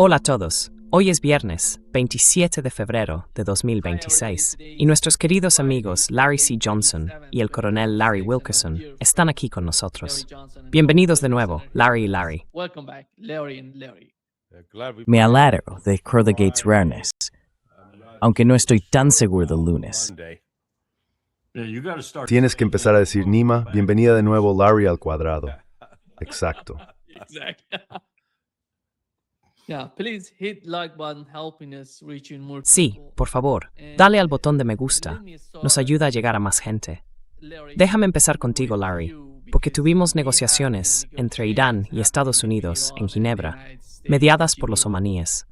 Hola a todos. Hoy es viernes, 27 de febrero de 2026, y nuestros queridos amigos Larry C. Johnson y el coronel Larry Wilkerson están aquí con nosotros. Bienvenidos de nuevo, Larry y Larry. Me alegro de Crowther Gates Rareness, aunque no estoy tan seguro del lunes. Tienes que empezar a decir, Nima, bienvenida de nuevo, Larry al cuadrado. Exacto. Sí, por favor, dale al botón de me gusta. Nos ayuda a llegar a más gente. Déjame empezar contigo, Larry, porque tuvimos negociaciones entre Irán y Estados Unidos en Ginebra, mediadas por los omaníes.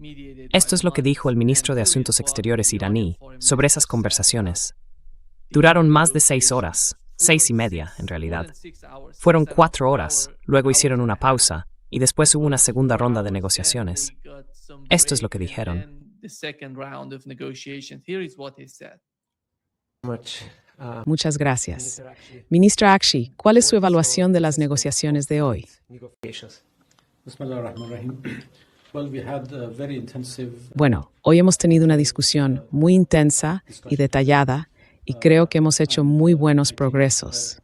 Esto es lo que dijo el ministro de Asuntos Exteriores iraní sobre esas conversaciones. Duraron más de 6 horas, 6:30 en realidad. Fueron 4 horas, luego hicieron una pausa y después hubo una segunda ronda de negociaciones. Esto es lo que dijeron. Muchas gracias. Ministra Akshi, ¿cuál es su evaluación de las negociaciones de hoy? Bueno, hoy hemos tenido una discusión muy intensa y detallada y creo que hemos hecho muy buenos progresos.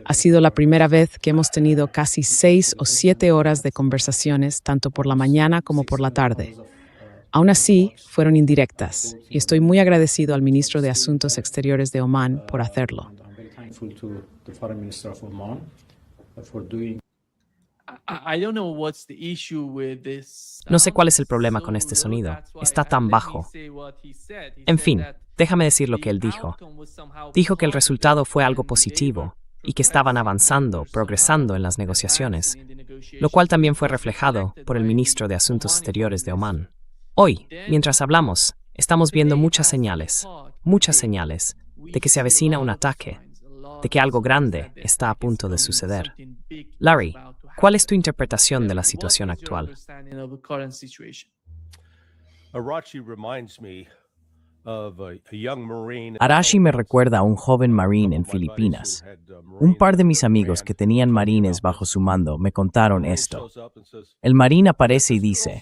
Ha sido la primera vez que hemos tenido casi 6 o 7 horas de conversaciones, tanto por la mañana como por la tarde. Aún así, fueron indirectas, y estoy muy agradecido al ministro de Asuntos Exteriores de Omán por hacerlo. No sé cuál es el problema con este sonido. Está tan bajo. En fin, déjame decir lo que él dijo. Dijo que el resultado fue algo positivo y que estaban avanzando, progresando en las negociaciones, lo cual también fue reflejado por el ministro de Asuntos Exteriores de Omán. Hoy, mientras hablamos, estamos viendo muchas señales de que se avecina un ataque, de que algo grande está a punto de suceder. Larry, ¿cuál es tu interpretación de la situación actual? Arashi me recuerda a un joven marine en Filipinas. Un par de mis amigos que tenían marines bajo su mando me contaron esto. El marine aparece y dice,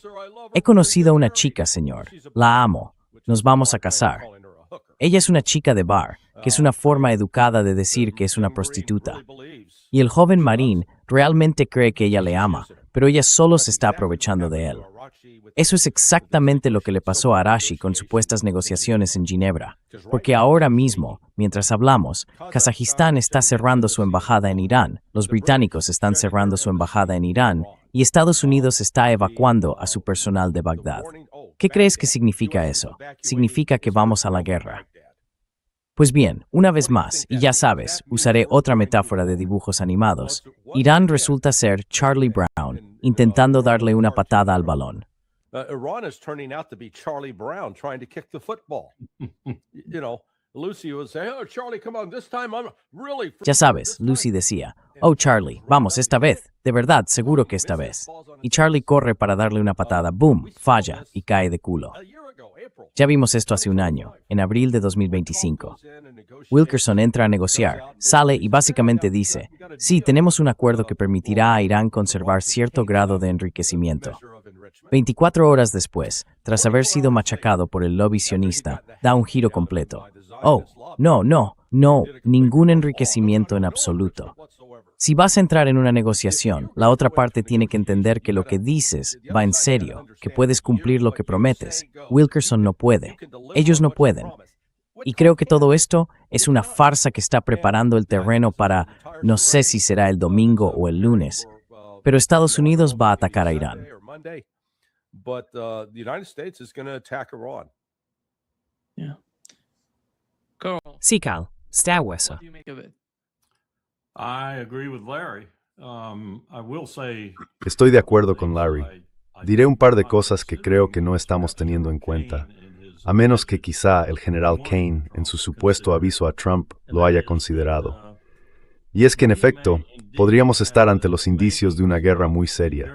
«He conocido a una chica, señor. La amo. Nos vamos a casar. Ella es una chica de bar, que es una forma educada de decir que es una prostituta. Y el joven marine realmente cree que ella le ama, pero ella solo se está aprovechando de él». Eso es exactamente lo que le pasó a Arashi con supuestas negociaciones en Ginebra, porque ahora mismo, mientras hablamos, Kazajistán está cerrando su embajada en Irán, los británicos están cerrando su embajada en Irán y Estados Unidos está evacuando a su personal de Bagdad. ¿Qué crees que significa eso? Significa que vamos a la guerra. Pues bien, una vez más, y ya sabes, usaré otra metáfora de dibujos animados, Irán resulta ser Charlie Brown intentando darle una patada al balón. Iran is turning out to be Charlie Brown trying to kick the football. Lucy would say, "Oh, Charlie, come on, this time I'm really..." Ya sabes, Lucy decía, «Oh, Charlie, vamos, esta vez, de verdad, seguro que esta vez». Y Charlie corre para darle una patada, boom, falla y cae de culo. Ya vimos esto hace un año, en abril de 2025. Wilkerson entra a negociar, sale y básicamente dice, sí, tenemos un acuerdo que permitirá a Irán conservar cierto grado de enriquecimiento. 24 horas después, tras haber sido machacado por el lobby sionista, da un giro completo. Oh, no, ningún enriquecimiento en absoluto. Si vas a entrar en una negociación, la otra parte tiene que entender que lo que dices va en serio, que puedes cumplir lo que prometes. Wilkerson no puede. Ellos no pueden. Y creo que todo esto es una farsa que está preparando el terreno para, no sé si será el domingo o el lunes, pero Estados Unidos va a atacar a Irán. Sí, Cal, está a hueso. Estoy de acuerdo con Larry. Diré un par de cosas que creo que no estamos teniendo en cuenta, a menos que quizá el general Kane, en su supuesto aviso a Trump, lo haya considerado. Y es que, en efecto, podríamos estar ante los indicios de una guerra muy seria.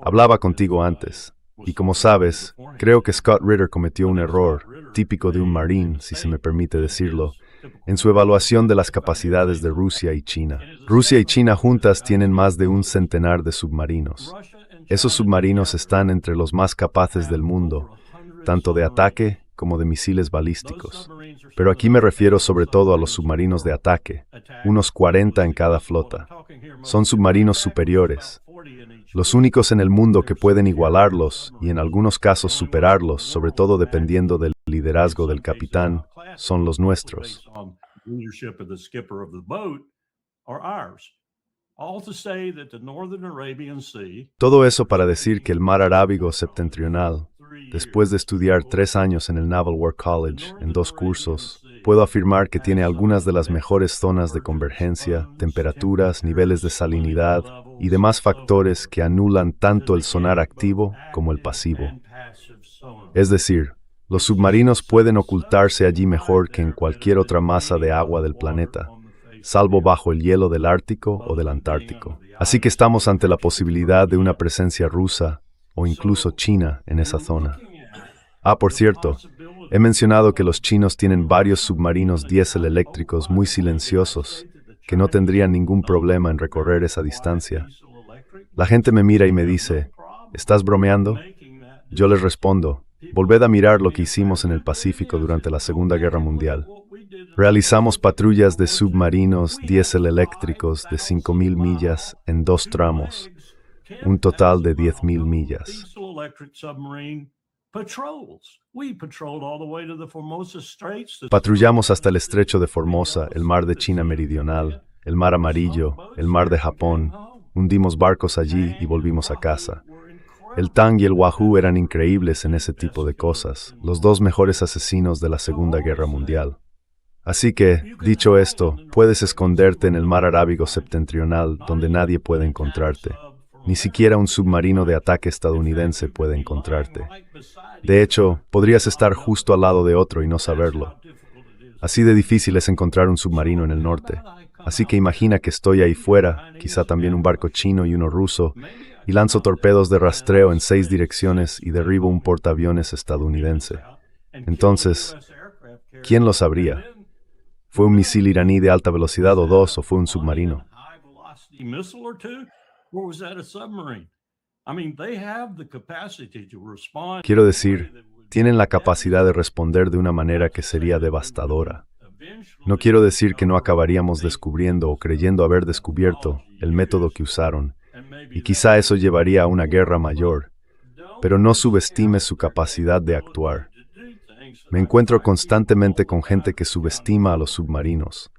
Hablaba contigo antes, y como sabes, creo que Scott Ritter cometió un error, típico de un marine, si se me permite decirlo, en su evaluación de las capacidades de Rusia y China. Rusia y China juntas tienen más de 100 de submarinos. Esos submarinos están entre los más capaces del mundo, tanto de ataque como de misiles balísticos. Pero aquí me refiero sobre todo a los submarinos de ataque, unos 40 en cada flota. Son submarinos superiores, los únicos en el mundo que pueden igualarlos y en algunos casos superarlos, sobre todo dependiendo del liderazgo del capitán, son los nuestros. Todo eso para decir que el mar Arábigo septentrional, después de estudiar 3 años en el Naval War College, en 2 cursos, puedo afirmar que tiene algunas de las mejores zonas de convergencia, temperaturas, niveles de salinidad y demás factores que anulan tanto el sonar activo como el pasivo. Es decir, los submarinos pueden ocultarse allí mejor que en cualquier otra masa de agua del planeta, salvo bajo el hielo del Ártico o del Antártico. Así que estamos ante la posibilidad de una presencia rusa o incluso china en esa zona. Por cierto, he mencionado que los chinos tienen varios submarinos diésel eléctricos muy silenciosos que no tendrían ningún problema en recorrer esa distancia. La gente me mira y me dice, ¿estás bromeando? Yo les respondo, volved a mirar lo que hicimos en el Pacífico durante la Segunda Guerra Mundial. Realizamos patrullas de submarinos diésel eléctricos de 5.000 millas en 2 tramos, un total de 10.000 millas. Patrullamos hasta el estrecho de Formosa, el mar de China Meridional, el mar Amarillo, el mar de Japón. Hundimos barcos allí y volvimos a casa. El Tang y el Wahoo eran increíbles en ese tipo de cosas, los 2 mejores asesinos de la Segunda Guerra Mundial. Así que, dicho esto, puedes esconderte en el mar Arábigo septentrional donde nadie puede encontrarte. Ni siquiera un submarino de ataque estadounidense puede encontrarte. De hecho, podrías estar justo al lado de otro y no saberlo. Así de difícil es encontrar un submarino en el norte. Así que imagina que estoy ahí fuera, quizá también un barco chino y uno ruso, y lanzo torpedos de rastreo en 6 direcciones y derribo un portaaviones estadounidense. Entonces, ¿quién lo sabría? ¿Fue un misil iraní de alta velocidad o 2 o fue un submarino? Quiero decir, tienen la capacidad de responder de una manera que sería devastadora. No quiero decir que no acabaríamos descubriendo o creyendo haber descubierto el método que usaron, y quizá eso llevaría a una guerra mayor, pero no subestimes su capacidad de actuar. Me encuentro constantemente con gente que subestima a los submarinos.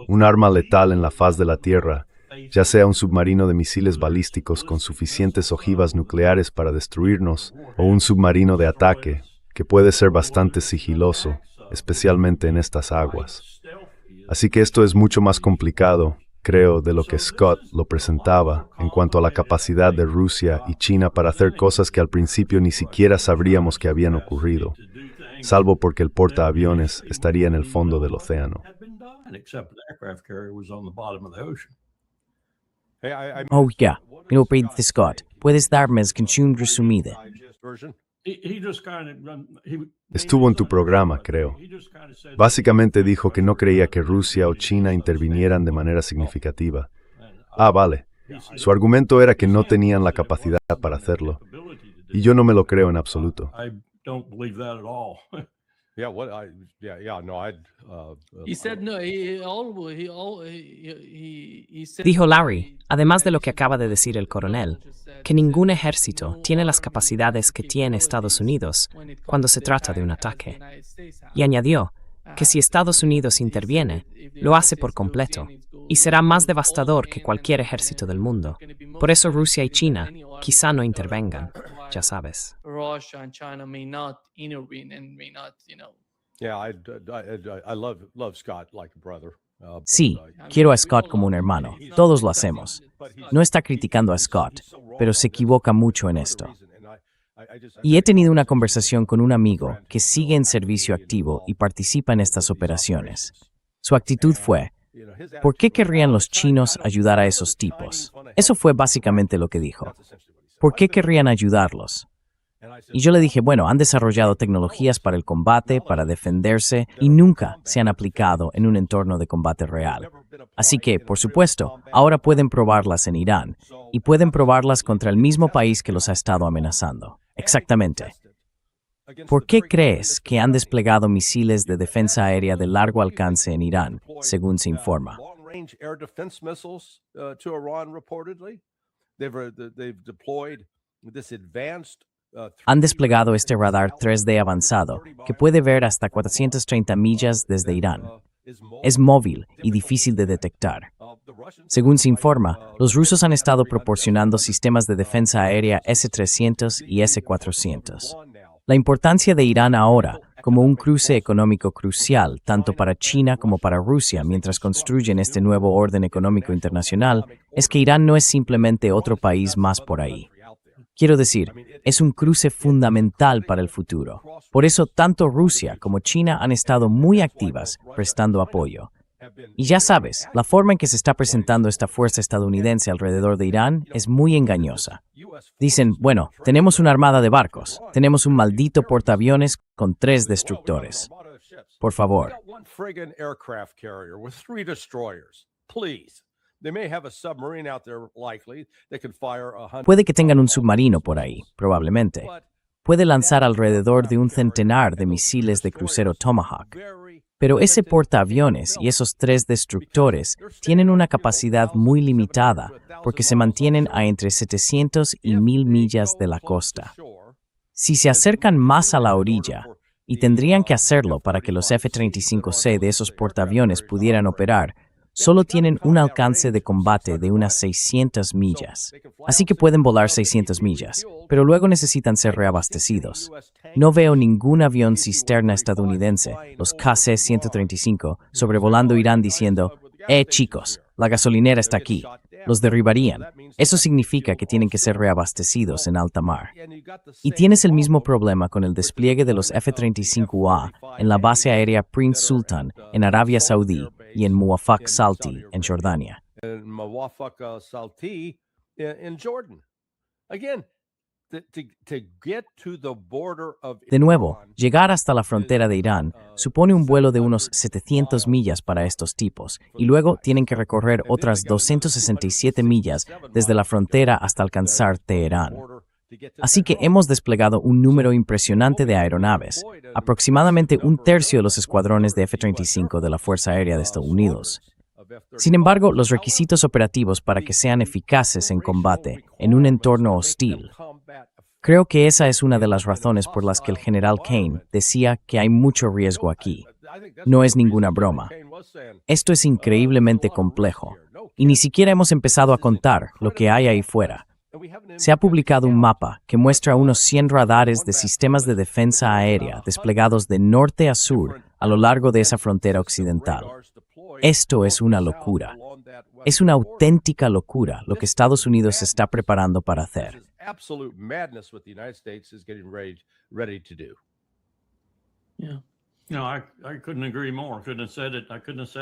Un arma letal en la faz de la Tierra, ya sea un submarino de misiles balísticos con suficientes ojivas nucleares para destruirnos, o un submarino de ataque, que puede ser bastante sigiloso, especialmente en estas aguas. Así que esto es mucho más complicado, creo, de lo que Scott lo presentaba en cuanto a la capacidad de Rusia y China para hacer cosas que al principio ni siquiera sabríamos que habían ocurrido, salvo porque el portaaviones estaría en el fondo del océano. Oh, ya. Mi opinión, Scott. ¿Puedes darme la canción resumida? Estuvo en tu programa, creo. Básicamente dijo que no creía que Rusia o China intervinieran de manera significativa. Vale. Su argumento era que no tenían la capacidad para hacerlo. Y yo no me lo creo en absoluto. Dijo Larry, además de lo que acaba de decir el coronel, que ningún ejército tiene las capacidades que tiene Estados Unidos cuando se trata de un ataque. Y añadió que si Estados Unidos interviene, lo hace por completo, y será más devastador que cualquier ejército del mundo. Por eso Rusia y China quizá no intervengan, ya sabes. Sí, quiero a Scott como un hermano. Todos lo hacemos. No está criticando a Scott, pero se equivoca mucho en esto. Y he tenido una conversación con un amigo que sigue en servicio activo y participa en estas operaciones. Su actitud fue, ¿por qué querrían los chinos ayudar a esos tipos? Eso fue básicamente lo que dijo. ¿Por qué querrían ayudarlos? Y yo le dije, bueno, han desarrollado tecnologías para el combate, para defenderse, y nunca se han aplicado en un entorno de combate real. Así que, por supuesto, ahora pueden probarlas en Irán, y pueden probarlas contra el mismo país que los ha estado amenazando. Exactamente. ¿Por qué crees que han desplegado misiles de defensa aérea de largo alcance en Irán, según se informa? Han desplegado este radar 3D avanzado que puede ver hasta 430 millas desde Irán. Es móvil y difícil de detectar. Según se informa, los rusos han estado proporcionando sistemas de defensa aérea S-300 y S-400. La importancia de Irán ahora, como un cruce económico crucial tanto para China como para Rusia mientras construyen este nuevo orden económico internacional, es que Irán no es simplemente otro país más por ahí. Quiero decir, es un cruce fundamental para el futuro. Por eso, tanto Rusia como China han estado muy activas prestando apoyo. Y ya sabes, la forma en que se está presentando esta fuerza estadounidense alrededor de Irán es muy engañosa. Dicen, bueno, tenemos una armada de barcos, tenemos un maldito portaaviones con 3 destructores. Por favor. Puede que tengan un submarino por ahí, probablemente. Puede lanzar alrededor de un centenar de misiles de crucero Tomahawk. Pero ese portaaviones y esos 3 destructores tienen una capacidad muy limitada porque se mantienen a entre 700 y 1000 millas de la costa. Si se acercan más a la orilla, y tendrían que hacerlo para que los F-35C de esos portaaviones pudieran operar, solo tienen un alcance de combate de unas 600 millas. Así que pueden volar 600 millas, pero luego necesitan ser reabastecidos. No veo ningún avión cisterna estadounidense, los KC-135, sobrevolando Irán diciendo, chicos, la gasolinera está aquí. Los derribarían. Eso significa que tienen que ser reabastecidos en alta mar. Y tienes el mismo problema con el despliegue de los F-35A en la base aérea Prince Sultan en Arabia Saudí y en Muwafaq Salti en Jordania. De nuevo, llegar hasta la frontera de Irán supone un vuelo de unos 700 millas para estos tipos, y luego tienen que recorrer otras 267 millas desde la frontera hasta alcanzar Teherán. Así que hemos desplegado un número impresionante de aeronaves, aproximadamente un tercio de los escuadrones de F-35 de la Fuerza Aérea de Estados Unidos. Sin embargo, los requisitos operativos para que sean eficaces en combate en un entorno hostil. Creo que esa es una de las razones por las que el general Kane decía que hay mucho riesgo aquí. No es ninguna broma. Esto es increíblemente complejo, y ni siquiera hemos empezado a contar lo que hay ahí fuera. Se ha publicado un mapa que muestra unos 100 radares de sistemas de defensa aérea desplegados de norte a sur a lo largo de esa frontera occidental. Esto es una locura. Es una auténtica locura lo que Estados Unidos se está preparando para hacer.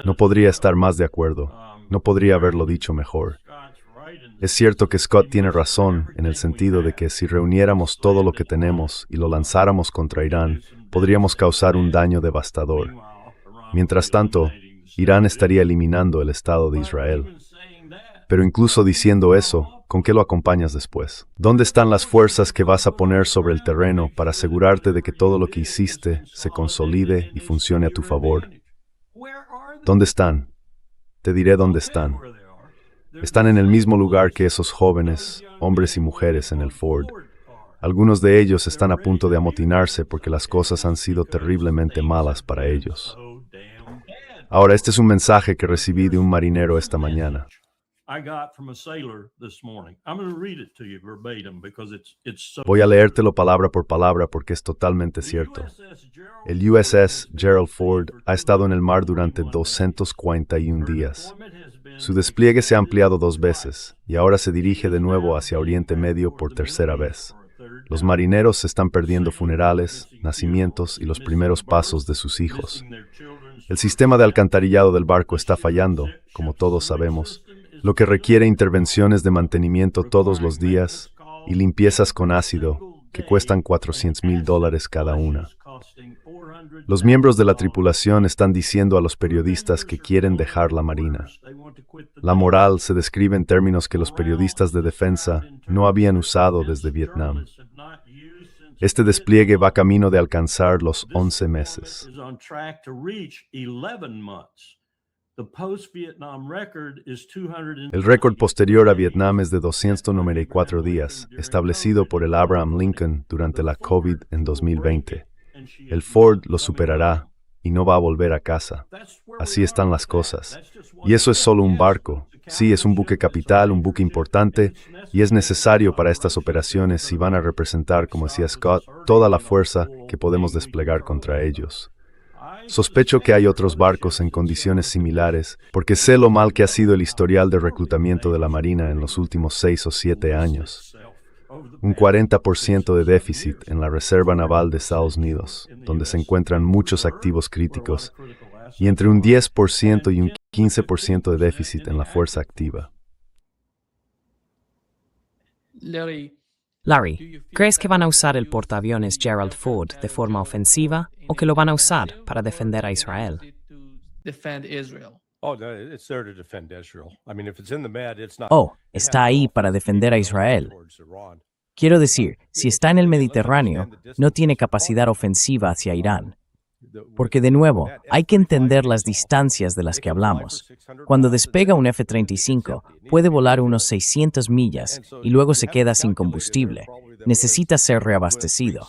No podría estar más de acuerdo. No podría haberlo dicho mejor. Es cierto que Scott tiene razón en el sentido de que si reuniéramos todo lo que tenemos y lo lanzáramos contra Irán, podríamos causar un daño devastador. Mientras tanto, Irán estaría eliminando el Estado de Israel. Pero incluso diciendo eso, ¿con qué lo acompañas después? ¿Dónde están las fuerzas que vas a poner sobre el terreno para asegurarte de que todo lo que hiciste se consolide y funcione a tu favor? ¿Dónde están? Te diré dónde están. Están en el mismo lugar que esos jóvenes, hombres y mujeres en el Ford. Algunos de ellos están a punto de amotinarse porque las cosas han sido terriblemente malas para ellos. Ahora, este es un mensaje que recibí de un marinero esta mañana. Voy a leértelo palabra por palabra porque es totalmente cierto. El USS Gerald Ford ha estado en el mar durante 241 días. Su despliegue se ha ampliado 2 veces y ahora se dirige de nuevo hacia Oriente Medio por tercera vez. Los marineros están perdiendo funerales, nacimientos y los primeros pasos de sus hijos. El sistema de alcantarillado del barco está fallando, como todos sabemos, lo que requiere intervenciones de mantenimiento todos los días y limpiezas con ácido que cuestan $400,000 cada una. Los miembros de la tripulación están diciendo a los periodistas que quieren dejar la Marina. La moral se describe en términos que los periodistas de defensa no habían usado desde Vietnam. Este despliegue va camino de alcanzar los 11 meses. El récord posterior a Vietnam es de 294 días, establecido por el Abraham Lincoln durante la COVID en 2020. El Ford lo superará y no va a volver a casa. Así están las cosas. Y eso es solo un barco. Sí, es un buque capital, un buque importante, y es necesario para estas operaciones si van a representar, como decía Scott, toda la fuerza que podemos desplegar contra ellos. Sospecho que hay otros barcos en condiciones similares, porque sé lo mal que ha sido el historial de reclutamiento de la Marina en los últimos 6 o 7 años. Un 40% de déficit en la Reserva Naval de Estados Unidos, donde se encuentran muchos activos críticos, y entre un 10% y un 15% de déficit en la fuerza activa. Larry, ¿crees que van a usar el portaaviones Gerald Ford de forma ofensiva o que lo van a usar para defender a Israel? Está ahí para defender a Israel. Quiero decir, si está en el Mediterráneo, no tiene capacidad ofensiva hacia Irán. Porque de nuevo, hay que entender las distancias de las que hablamos. Cuando despega un F-35, puede volar unos 600 millas y luego se queda sin combustible. Necesita ser reabastecido.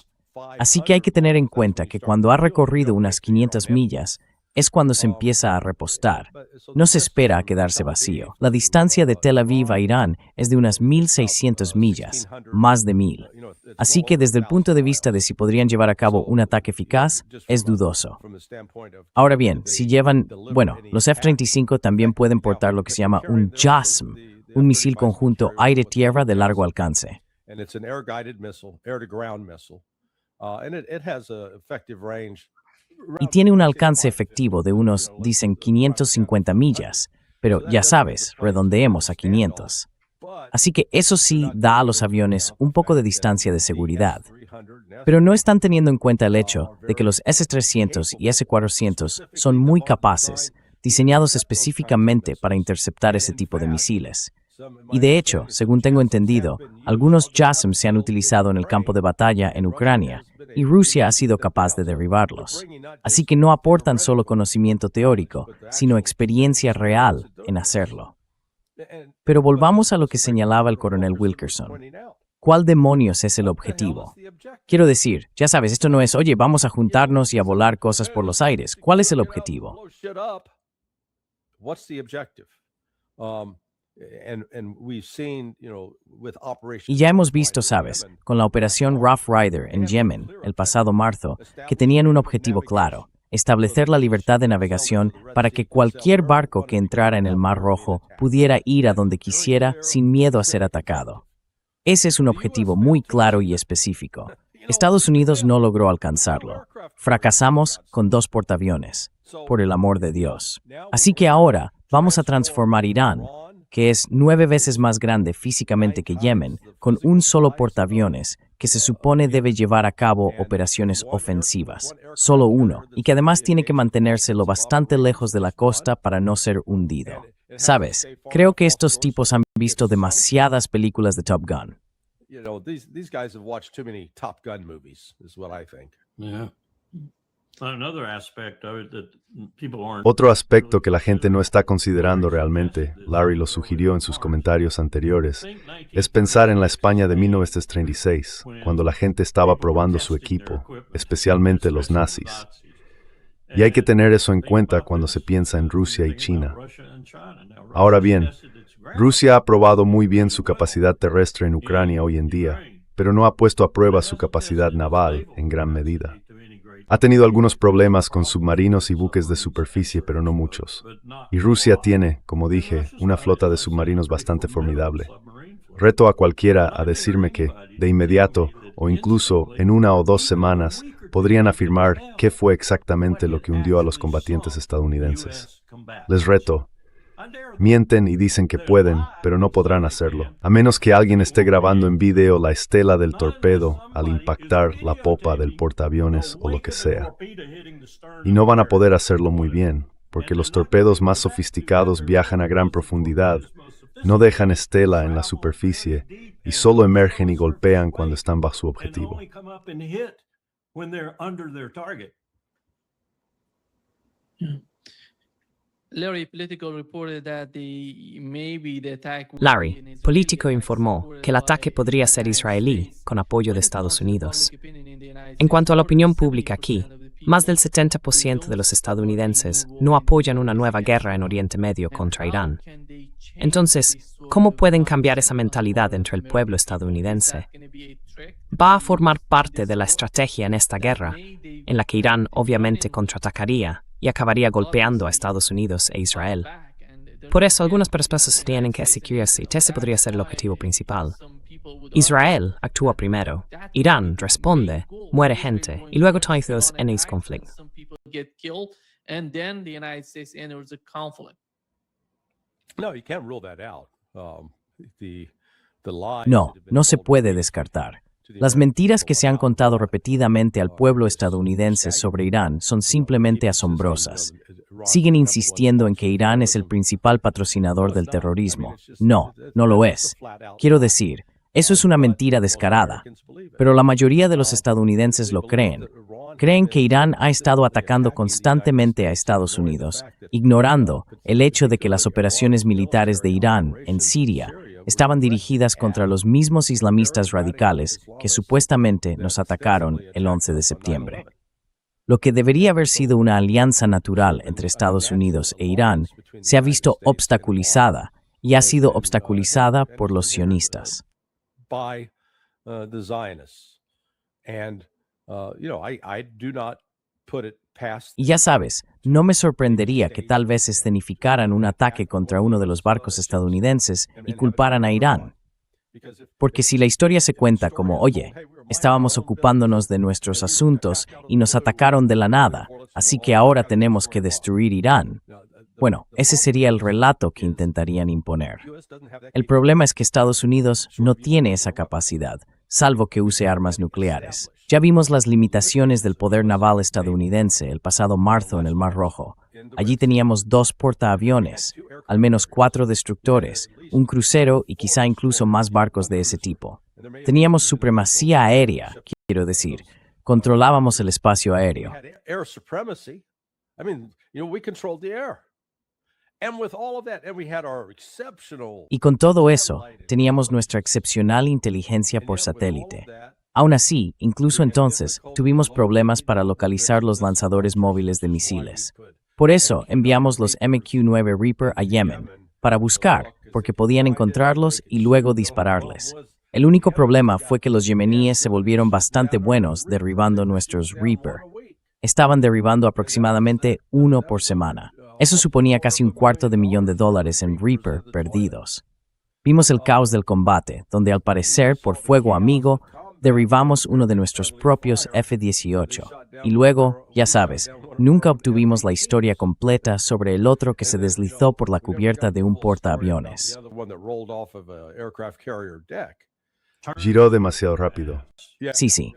Así que hay que tener en cuenta que cuando ha recorrido unas 500 millas, es cuando se empieza a repostar. No se espera a quedarse vacío. La distancia de Tel Aviv a Irán es de unas 1,600 millas, más de 1,000. Así que desde el punto de vista de si podrían llevar a cabo un ataque eficaz, es dudoso. Ahora bien, si llevan, los F-35 también pueden portar lo que se llama un JASM, un misil conjunto aire-tierra de largo alcance. Y tiene un alcance efectivo de unos, dicen, 550 millas, pero ya sabes, redondeemos a 500. Así que eso sí da a los aviones un poco de distancia de seguridad. Pero no están teniendo en cuenta el hecho de que los S-300 y S-400 son muy capaces, diseñados específicamente para interceptar ese tipo de misiles. Y de hecho, según tengo entendido, algunos JASM se han utilizado en el campo de batalla en Ucrania, y Rusia ha sido capaz de derribarlos. Así que no aportan solo conocimiento teórico, sino experiencia real en hacerlo. Pero volvamos a lo que señalaba el coronel Wilkerson. ¿Cuál demonios es el objetivo? Quiero decir, ya sabes, esto no es, oye, vamos a juntarnos y a volar cosas por los aires. ¿Cuál es el objetivo? Y ya hemos visto, sabes, con la operación Rough Rider en Yemen, el pasado marzo, que tenían un objetivo claro: establecer la libertad de navegación para que cualquier barco que entrara en el Mar Rojo pudiera ir a donde quisiera sin miedo a ser atacado. Ese es un objetivo muy claro y específico. Estados Unidos no logró alcanzarlo. Fracasamos con 2 portaaviones, por el amor de Dios. Así que ahora vamos a transformar Irán, que es 9 veces más grande físicamente que Yemen, con un solo portaaviones que se supone debe llevar a cabo operaciones ofensivas, solo uno, y que además tiene que mantenerse lo bastante lejos de la costa para no ser hundido. Sabes, creo que estos tipos han visto demasiadas películas de Top Gun. Otro aspecto que la gente no está considerando realmente, Larry lo sugirió en sus comentarios anteriores, es pensar en la España de 1936, cuando la gente estaba probando su equipo, especialmente los nazis. Y hay que tener eso en cuenta cuando se piensa en Rusia y China. Ahora bien, Rusia ha probado muy bien su capacidad terrestre en Ucrania hoy en día, pero no ha puesto a prueba su capacidad naval en gran medida. Ha tenido algunos problemas con submarinos y buques de superficie, pero no muchos. Y Rusia tiene, como dije, una flota de submarinos bastante formidable. Reto a cualquiera a decirme que, de inmediato, o incluso en 1 o 2 semanas, podrían afirmar qué fue exactamente lo que hundió a los combatientes estadounidenses. Les reto, Mienten y dicen que pueden, pero no podrán hacerlo, a menos que alguien esté grabando en video la estela del torpedo al impactar la popa del portaaviones o lo que sea. Y no van a poder hacerlo muy bien, porque los torpedos más sofisticados viajan a gran profundidad, no dejan estela en la superficie y solo emergen y golpean cuando están bajo su objetivo. Larry, político, informó que el ataque podría ser israelí, con apoyo de Estados Unidos. En cuanto a la opinión pública aquí, más del 70% de los estadounidenses no apoyan una nueva guerra en Oriente Medio contra Irán. Entonces, ¿cómo pueden cambiar esa mentalidad entre el pueblo estadounidense? Va a formar parte de la estrategia en esta guerra, en la que Irán obviamente contraatacaría y acabaría golpeando a Estados Unidos e Israel. Por eso, algunas personas sostienen que ese podría ser el objetivo principal. Israel actúa primero, Irán responde, muere gente, y luego Estados Unidos en ese conflicto. No, no se puede descartar. Las mentiras que se han contado repetidamente al pueblo estadounidense sobre Irán son simplemente asombrosas. Siguen insistiendo en que Irán es el principal patrocinador del terrorismo. No, no lo es. Quiero decir, eso es una mentira descarada. Pero la mayoría de los estadounidenses lo creen. Creen que Irán ha estado atacando constantemente a Estados Unidos, ignorando el hecho de que las operaciones militares de Irán en Siria estaban dirigidas contra los mismos islamistas radicales que supuestamente nos atacaron el 11 de septiembre. Lo que debería haber sido una alianza natural entre Estados Unidos e Irán se ha visto obstaculizada y ha sido obstaculizada por los sionistas. Y ya sabes, no me sorprendería que tal vez escenificaran un ataque contra uno de los barcos estadounidenses y culparan a Irán. Porque si la historia se cuenta como, oye, estábamos ocupándonos de nuestros asuntos y nos atacaron de la nada, así que ahora tenemos que destruir Irán. Bueno, ese sería el relato que intentarían imponer. El problema es que Estados Unidos no tiene esa capacidad, salvo que use armas nucleares. Ya vimos las limitaciones del poder naval estadounidense el pasado marzo en el Mar Rojo. Allí teníamos 2 portaaviones, al menos 4 destructores, un crucero y quizá incluso más barcos de ese tipo. Teníamos supremacía aérea, quiero decir, controlábamos el espacio aéreo. Y con todo eso, teníamos nuestra excepcional inteligencia por satélite. Aún así, incluso entonces, tuvimos problemas para localizar los lanzadores móviles de misiles. Por eso, enviamos los MQ-9 Reaper a Yemen, para buscar, porque podían encontrarlos y luego dispararles. El único problema fue que los yemeníes se volvieron bastante buenos derribando nuestros Reaper. Estaban derribando aproximadamente 1 por semana. Eso suponía casi $250,000 en Reaper perdidos. Vimos el caos del combate, donde al parecer, por fuego amigo, derribamos uno de nuestros propios F-18. Y luego, ya sabes, nunca obtuvimos la historia completa sobre el otro que se deslizó por la cubierta de un portaaviones. Giró demasiado rápido. Sí.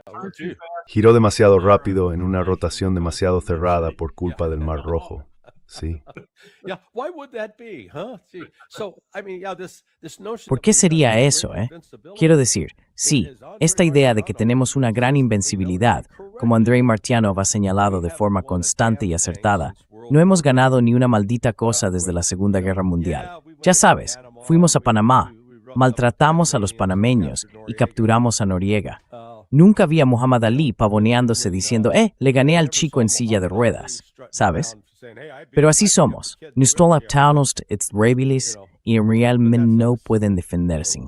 Giró demasiado rápido en una rotación demasiado cerrada por culpa del Mar Rojo. Sí. ¿Por qué sería eso, Quiero decir, sí, esta idea de que tenemos una gran invencibilidad, como Andrei Martyanov ha señalado de forma constante y acertada, no hemos ganado ni una maldita cosa desde la Segunda Guerra Mundial. Ya sabes, fuimos a Panamá, maltratamos a los panameños y capturamos a Noriega. Nunca vi a Muhammad Ali pavoneándose diciendo, le gané al chico en silla de ruedas, ¿sabes? Pero así somos. Nuestro aptaunost israelíes y realmente no pueden defenderse.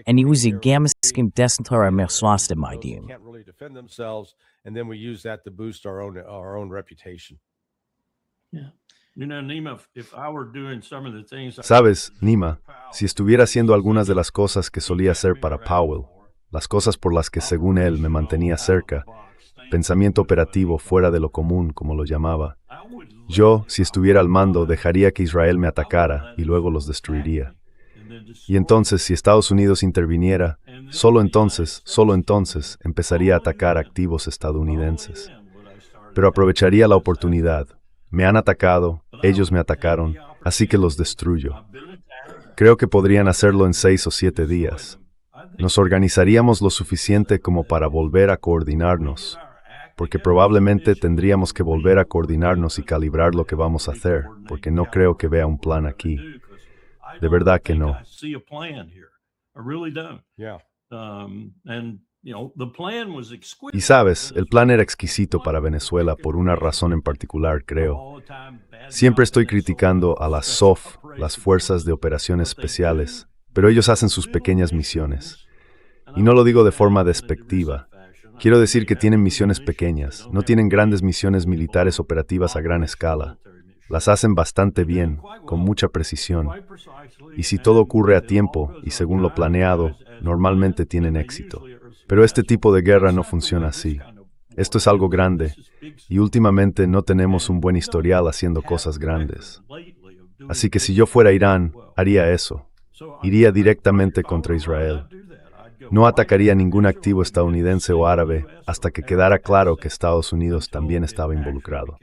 En usigamos que desentrar mersuas de Maidim. Sabes, Nima, si estuviera haciendo algunas de las cosas que solía hacer para Powell, las cosas por las que según él me mantenía cerca, pensamiento operativo fuera de lo común, como lo llamaba. Yo, si estuviera al mando, dejaría que Israel me atacara y luego los destruiría. Y entonces, si Estados Unidos interviniera, solo entonces, empezaría a atacar activos estadounidenses. Pero aprovecharía la oportunidad. Me han atacado, ellos me atacaron, así que los destruyo. Creo que podrían hacerlo en 6 o 7 días. Nos organizaríamos lo suficiente como para volver a coordinarnos, porque probablemente tendríamos que volver a coordinarnos y calibrar lo que vamos a hacer, porque no creo que vea un plan aquí. De verdad que no. Yeah. Y sabes, el plan era exquisito para Venezuela por una razón en particular, creo. Siempre estoy criticando a las SOF, las Fuerzas de Operaciones Especiales, pero ellos hacen sus pequeñas misiones. Y no lo digo de forma despectiva. Quiero decir que tienen misiones pequeñas, no tienen grandes misiones militares operativas a gran escala. Las hacen bastante bien, con mucha precisión. Y si todo ocurre a tiempo y según lo planeado, normalmente tienen éxito. Pero este tipo de guerra no funciona así. Esto es algo grande, y últimamente no tenemos un buen historial haciendo cosas grandes. Así que si yo fuera Irán, haría eso. Iría directamente contra Israel. No atacaría ningún activo estadounidense o árabe hasta que quedara claro que Estados Unidos también estaba involucrado.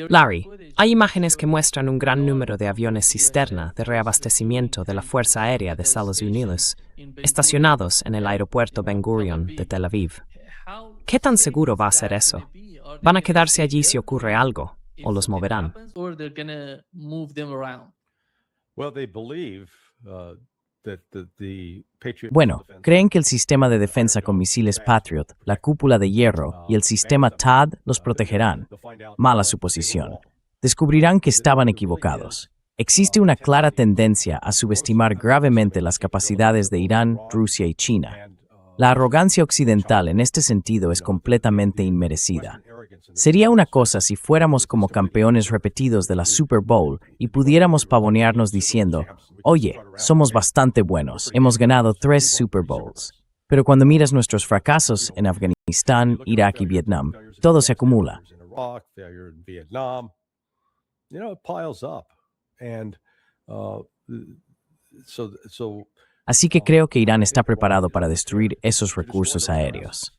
Larry, hay imágenes que muestran un gran número de aviones cisterna de reabastecimiento de la Fuerza Aérea de Estados Unidos estacionados en el aeropuerto Ben Gurion de Tel Aviv. ¿Qué tan seguro va a ser eso? ¿Van a quedarse allí si ocurre algo o los moverán? Well, they believe that the Patriot. Bueno, creen que el sistema de defensa con misiles Patriot, la cúpula de hierro y el sistema THAAD los protegerán. Mala suposición. Descubrirán que estaban equivocados. Existe una clara tendencia a subestimar gravemente las capacidades de Irán, Rusia y China. La arrogancia occidental en este sentido es completamente inmerecida. Sería una cosa si fuéramos como campeones repetidos de la Super Bowl y pudiéramos pavonearnos diciendo, oye, somos bastante buenos, hemos ganado 3 Super Bowls. Pero cuando miras nuestros fracasos en Afganistán, Irak y Vietnam, todo se acumula. Así que creo que Irán está preparado para destruir esos recursos aéreos.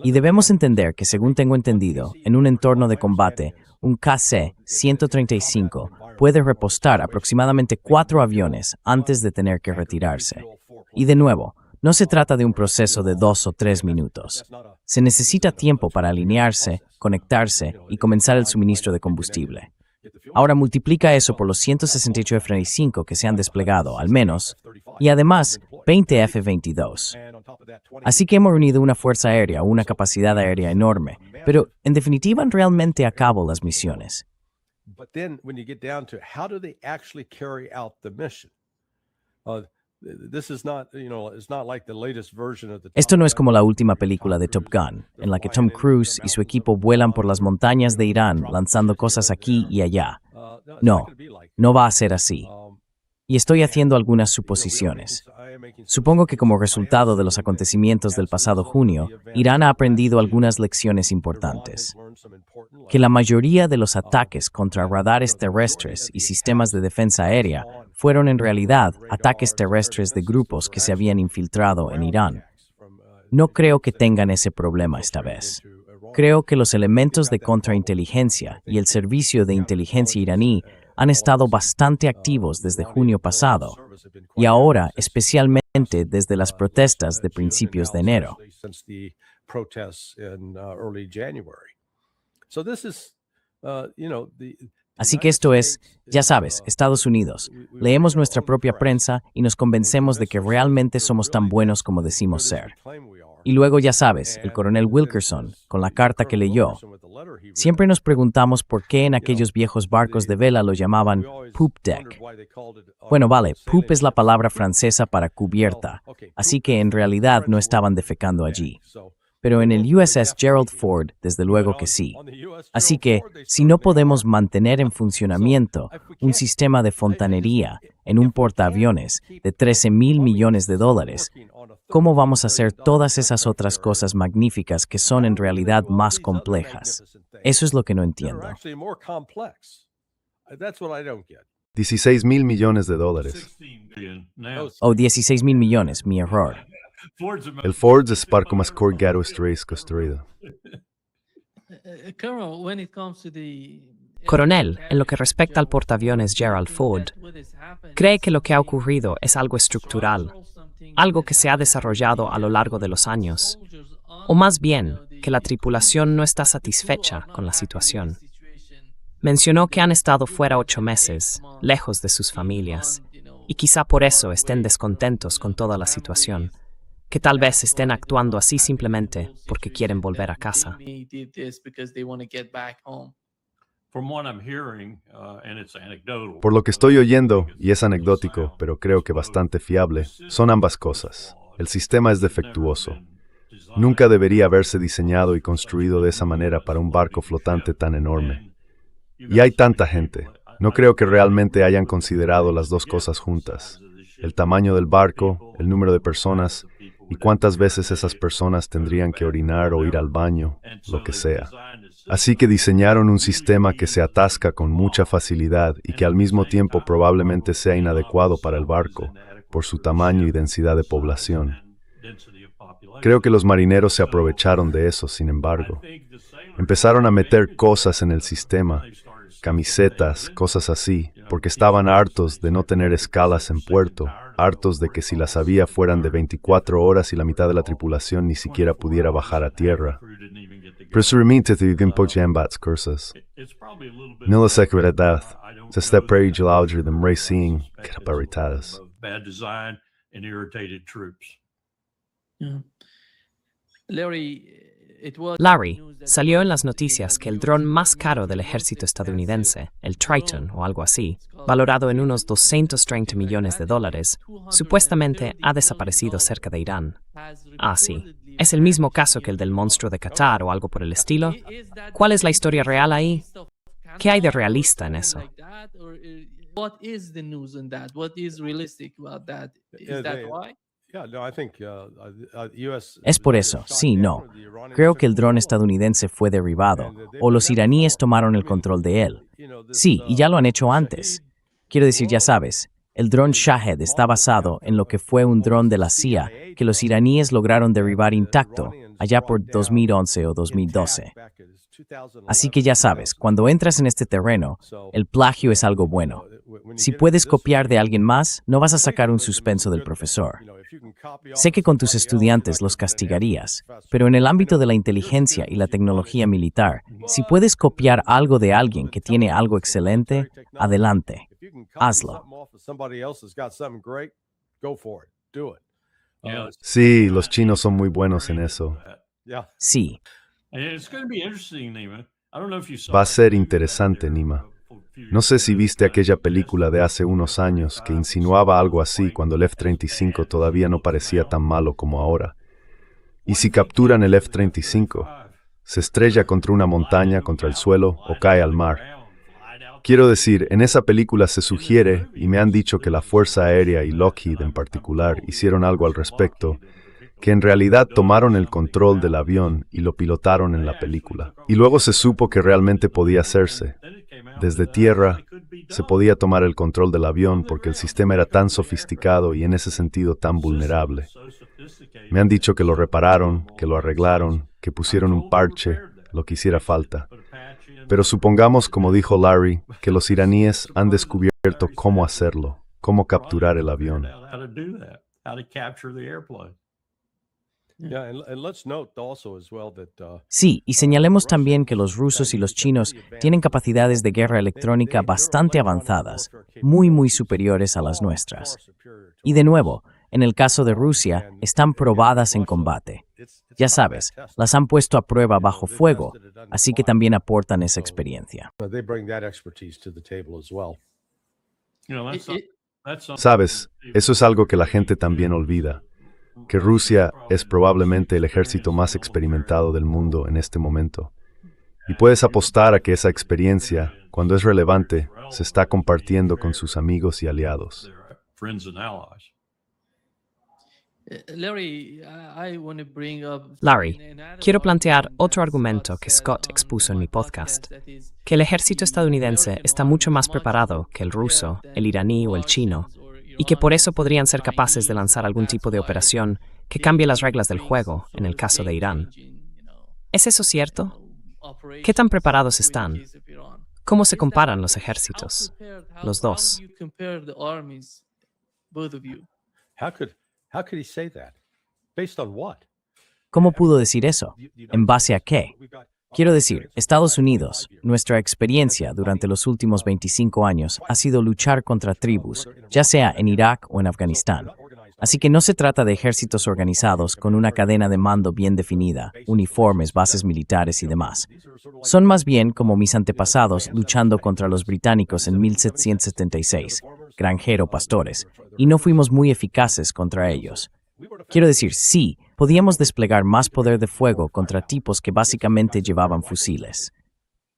Y debemos entender que, según tengo entendido, en un entorno de combate, un KC-135 puede repostar aproximadamente 4 aviones antes de tener que retirarse. Y de nuevo, no se trata de un proceso de 2 o 3 minutos. Se necesita tiempo para alinearse, conectarse y comenzar el suministro de combustible. Ahora multiplica eso por los 168 F-35 que se han desplegado, al menos, y además 20 F-22. Así que hemos reunido una fuerza aérea, una capacidad aérea enorme, pero en definitiva han realmente a cabo las misiones. Esto no es como la última película de Top Gun, en la que Tom Cruise y su equipo vuelan por las montañas de Irán lanzando cosas aquí y allá. No, no va a ser así. Y estoy haciendo algunas suposiciones. Supongo que como resultado de los acontecimientos del pasado junio, Irán ha aprendido algunas lecciones importantes. Que la mayoría de los ataques contra radares terrestres y sistemas de defensa aérea fueron en realidad ataques terrestres de grupos que se habían infiltrado en Irán. No creo que tengan ese problema esta vez. Creo que los elementos de contrainteligencia y el servicio de inteligencia iraní han estado bastante activos desde junio pasado y ahora especialmente desde las protestas de principios de enero. Así que esto es, ya sabes, Estados Unidos. Leemos nuestra propia prensa y nos convencemos de que realmente somos tan buenos como decimos ser. Y luego, ya sabes, el coronel Wilkerson, con la carta que leyó. Siempre nos preguntamos por qué en aquellos viejos barcos de vela lo llamaban poop deck. Bueno, vale, poop es la palabra francesa para cubierta, así que en realidad no estaban defecando allí. pero en el USS Gerald Ford, desde luego que sí. Así que, si no podemos mantener en funcionamiento un sistema de fontanería en un portaaviones de $13,000 millones, ¿cómo vamos a hacer todas esas otras cosas magníficas que son en realidad más complejas? Eso es lo que no entiendo. 16,000 millones de dólares. Oh, 16,000 millones, mi error. El Ford es barco más caro construido. Coronel, en lo que respecta al portaaviones Gerald Ford, cree que lo que ha ocurrido es algo estructural, algo que se ha desarrollado a lo largo de los años, o más bien, que la tripulación no está satisfecha con la situación. Mencionó que han estado fuera 8 meses, lejos de sus familias, y quizá por eso estén descontentos con toda la situación, que tal vez estén actuando así simplemente porque quieren volver a casa. Por lo que estoy oyendo, y es anecdótico, pero creo que bastante fiable, son ambas cosas. El sistema es defectuoso. Nunca debería haberse diseñado y construido de esa manera para un barco flotante tan enorme. Y hay tanta gente. No creo que realmente hayan considerado las dos cosas juntas. El tamaño del barco, el número de personas, y cuántas veces esas personas tendrían que orinar o ir al baño, lo que sea. Así que diseñaron un sistema que se atasca con mucha facilidad y que al mismo tiempo probablemente sea inadecuado para el barco, por su tamaño y densidad de población. Creo que los marineros se aprovecharon de eso, sin embargo. Empezaron a meter cosas en el sistema, camisetas, cosas así, porque estaban hartos de no tener escalas en puerto, hartos de que si las había fueran de 24 horas y la mitad de la tripulación ni siquiera pudiera bajar a tierra. Presumente tivem ambas cosas. No la seguridad, se está perigoso de racing capacidades. Larry, salió en las noticias que el dron más caro del ejército estadounidense, el Triton o algo así, valorado en unos $230 millones, supuestamente ha desaparecido cerca de Irán. Ah, sí. ¿Es el mismo caso que el del monstruo de Qatar o algo por el estilo? ¿Cuál es la historia real ahí? ¿Qué hay de realista en eso? Es por eso, sí, no. Creo que el dron estadounidense fue derribado, o los iraníes tomaron el control de él. Sí, y ya lo han hecho antes. Quiero decir, ya sabes, el dron Shahed está basado en lo que fue un dron de la CIA que los iraníes lograron derribar intacto allá por 2011 o 2012. Así que ya sabes, cuando entras en este terreno, el plagio es algo bueno. Si puedes copiar de alguien más, no vas a sacar un suspenso del profesor. Sé que con tus estudiantes los castigarías, pero en el ámbito de la inteligencia y la tecnología militar, si puedes copiar algo de alguien que tiene algo excelente, adelante. Hazlo. Sí, los chinos son muy buenos en eso. Sí. Va a ser interesante, Nima. No sé si viste aquella película de hace unos años que insinuaba algo así cuando el F-35 todavía no parecía tan malo como ahora. Y si capturan el F-35, se estrella contra una montaña, contra el suelo o cae al mar. Quiero decir, en esa película se sugiere, y me han dicho que la Fuerza Aérea y Lockheed en particular hicieron algo al respecto, que en realidad tomaron el control del avión y lo pilotaron en la película. Y luego se supo que realmente podía hacerse. Desde tierra, se podía tomar el control del avión porque el sistema era tan sofisticado y en ese sentido tan vulnerable. Me han dicho que lo repararon, que lo arreglaron, que pusieron un parche, lo que hiciera falta. Pero supongamos, como dijo Larry, que los iraníes han descubierto cómo hacerlo, cómo capturar el avión. Sí, y señalemos también que los rusos y los chinos tienen capacidades de guerra electrónica bastante avanzadas, muy superiores a las nuestras. Y de nuevo, en el caso de Rusia, están probadas en combate. Ya sabes, las han puesto a prueba bajo fuego, así que también aportan esa experiencia. Sabes, eso es algo que la gente también olvida. que Rusia es probablemente el ejército más experimentado del mundo en este momento. Y puedes apostar a que esa experiencia, cuando es relevante, se está compartiendo con sus amigos y aliados. Larry, quiero plantear otro argumento que Scott expuso en mi podcast, que el ejército estadounidense está mucho más preparado que el ruso, el iraní o el chino, y que por eso podrían ser capaces de lanzar algún tipo de operación que cambie las reglas del juego en el caso de Irán. ¿Es eso cierto? ¿Qué tan preparados están? ¿Cómo se comparan los ejércitos? Los dos. How could he say that? Based on what? ¿Cómo pudo decir eso? ¿En base a qué? Quiero decir, Estados Unidos, nuestra experiencia durante los últimos 25 años ha sido luchar contra tribus, ya sea en Irak o en Afganistán. Así que no se trata de ejércitos organizados con una cadena de mando bien definida, uniformes, bases militares y demás. Son más bien como mis antepasados luchando contra los británicos en 1776, granjero pastores, y no fuimos muy eficaces contra ellos. Quiero decir, sí, podíamos desplegar más poder de fuego contra tipos que básicamente llevaban fusiles.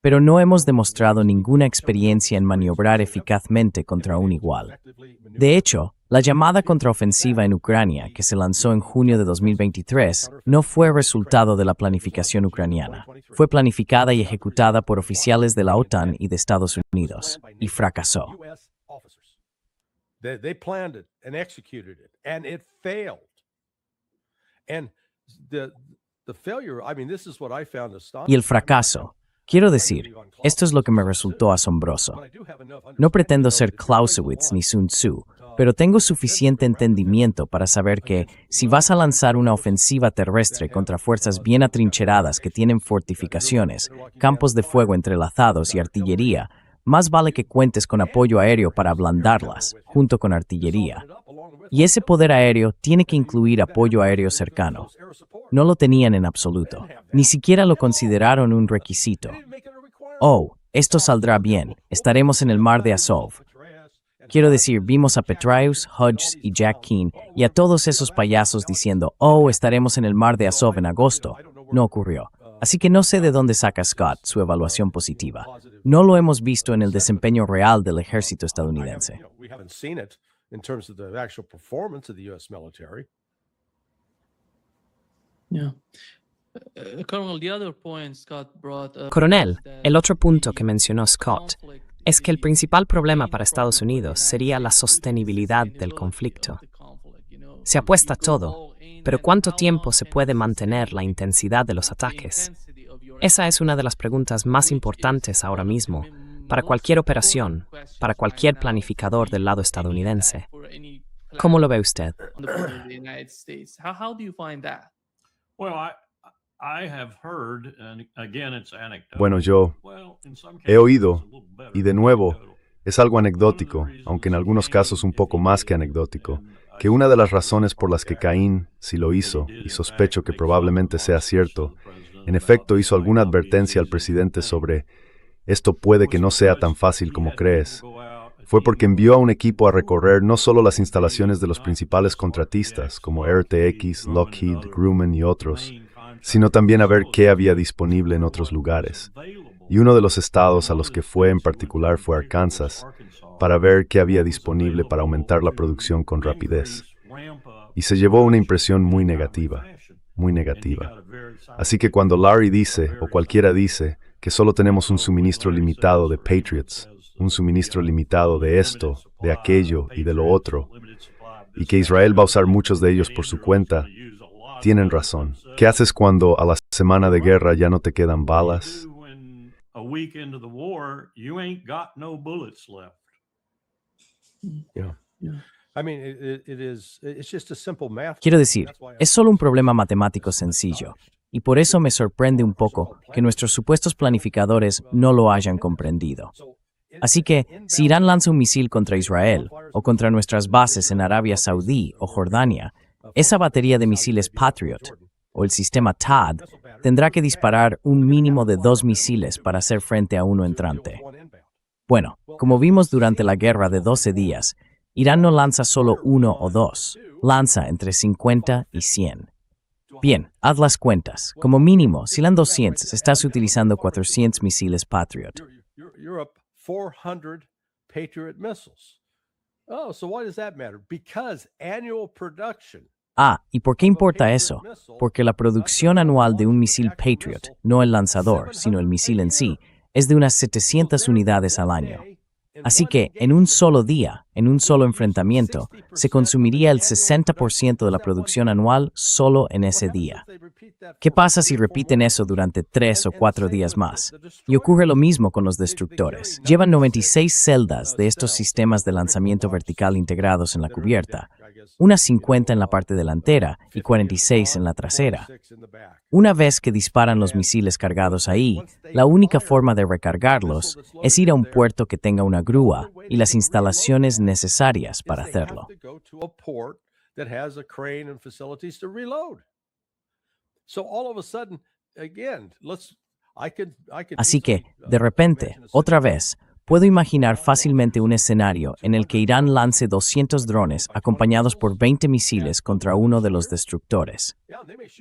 Pero no hemos demostrado ninguna experiencia en maniobrar eficazmente contra un igual. De hecho, la llamada contraofensiva en Ucrania, que se lanzó en junio de 2023, no fue resultado de la planificación ucraniana. Fue planificada y ejecutada por oficiales de la OTAN y de Estados Unidos, y fracasó. They planned it and executed it, and it failed. And the failure, I mean, this is what I found astonishing. Y el fracaso. Quiero decir, esto es lo que me resultó asombroso. No pretendo ser Clausewitz ni Sun Tzu, pero tengo suficiente entendimiento para saber que, si vas a lanzar una ofensiva terrestre contra fuerzas bien atrincheradas que tienen fortificaciones, campos de fuego entrelazados y artillería, más vale que cuentes con apoyo aéreo para ablandarlas, junto con artillería. Y ese poder aéreo tiene que incluir apoyo aéreo cercano. No lo tenían en absoluto. Ni siquiera lo consideraron un requisito. Oh, esto saldrá bien. Estaremos en el mar de Azov. Quiero decir, vimos a Petraeus, Hodges y Jack Keane y a todos esos payasos diciendo, oh, estaremos en el mar de Azov en agosto. No ocurrió. Así que no sé de dónde saca Scott su evaluación positiva. No lo hemos visto en el desempeño real del ejército estadounidense. Coronel, el otro punto que mencionó Scott es que el principal problema para Estados Unidos sería la sostenibilidad del conflicto. Se apuesta todo, pero ¿cuánto tiempo se puede mantener la intensidad de los ataques? Esa es una de las preguntas más importantes ahora mismo para cualquier operación, para cualquier planificador del lado estadounidense. ¿Cómo lo ve usted? Bueno, yo he oído, y de nuevo, es algo anecdótico, aunque en algunos casos un poco más que anecdótico, que una de las razones por las que Caín, si lo hizo, y sospecho que probablemente sea cierto, en efecto hizo alguna advertencia al presidente sobre esto puede que no sea tan fácil como crees, fue porque envió a un equipo a recorrer no solo las instalaciones de los principales contratistas, como RTX, Lockheed, Grumman y otros, sino también a ver qué había disponible en otros lugares. Y uno de los estados a los que fue en particular fue Arkansas, para ver qué había disponible para aumentar la producción con rapidez. Y se llevó una impresión muy negativa, muy negativa. Así que cuando Larry dice, o cualquiera dice, que solo tenemos un suministro limitado de Patriots, un suministro limitado de esto, de aquello y de lo otro, y que Israel va a usar muchos de ellos por su cuenta, tienen razón. ¿Qué haces cuando a la semana de guerra ya no te quedan balas? Quiero decir, es solo un problema matemático sencillo, y por eso me sorprende un poco que nuestros supuestos planificadores no lo hayan comprendido. Así que, si Irán lanza un misil contra Israel, o contra nuestras bases en Arabia Saudí o Jordania, esa batería de misiles Patriot, o el sistema THAAD, tendrá que disparar un mínimo de 2 misiles para hacer frente a uno entrante. Bueno, como vimos durante la guerra de 12 días, Irán no lanza solo 1 o 2, lanza entre 50 y 100. Bien, haz las cuentas. Como mínimo, si lan 200, estás utilizando 400 misiles Patriot. You're up 400 Patriot missiles. Oh, so why does that matter? Because annual production. Ah, ¿y por qué importa eso? Porque la producción anual de un misil Patriot, no el lanzador, sino el misil en sí, es de unas 700 unidades al año. Así que, en un solo día, en un solo enfrentamiento, se consumiría el 60% de la producción anual solo en ese día. ¿Qué pasa si repiten eso durante 3 o 4 días más? Y ocurre lo mismo con los destructores. Llevan 96 celdas de estos sistemas de lanzamiento vertical integrados en la cubierta, unas 50 en la parte delantera y 46 en la trasera. Una vez que disparan los misiles cargados ahí, la única forma de recargarlos es ir a un puerto que tenga una grúa y las instalaciones necesarias para hacerlo. Así que, de repente, otra vez, puedo imaginar fácilmente un escenario en el que Irán lance 200 drones acompañados por 20 misiles contra uno de los destructores.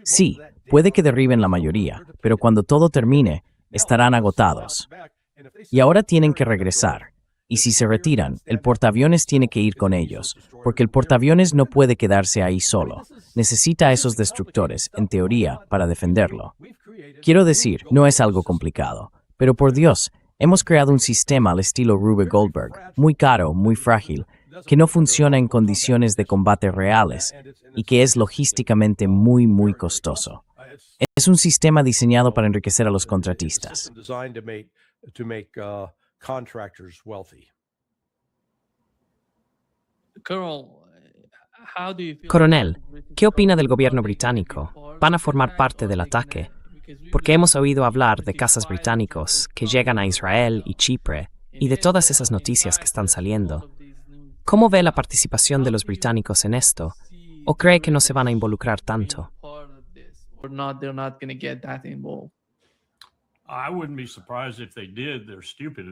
Sí, puede que derriben la mayoría, pero cuando todo termine, estarán agotados. Y ahora tienen que regresar. Y si se retiran, el portaaviones tiene que ir con ellos, porque el portaaviones no puede quedarse ahí solo. Necesita a esos destructores, en teoría, para defenderlo. Quiero decir, no es algo complicado, pero por Dios, hemos creado un sistema al estilo Rube Goldberg, muy caro, muy frágil, que no funciona en condiciones de combate reales y que es logísticamente muy, muy costoso. Es un sistema diseñado para enriquecer a los contratistas. Coronel, ¿qué opina del gobierno británico? ¿Van a formar parte del ataque? Porque hemos oído hablar de cazas británicos que llegan a Israel y Chipre y de todas esas noticias que están saliendo. ¿Cómo ve la participación de los británicos en esto? ¿O cree que no se van a involucrar tanto?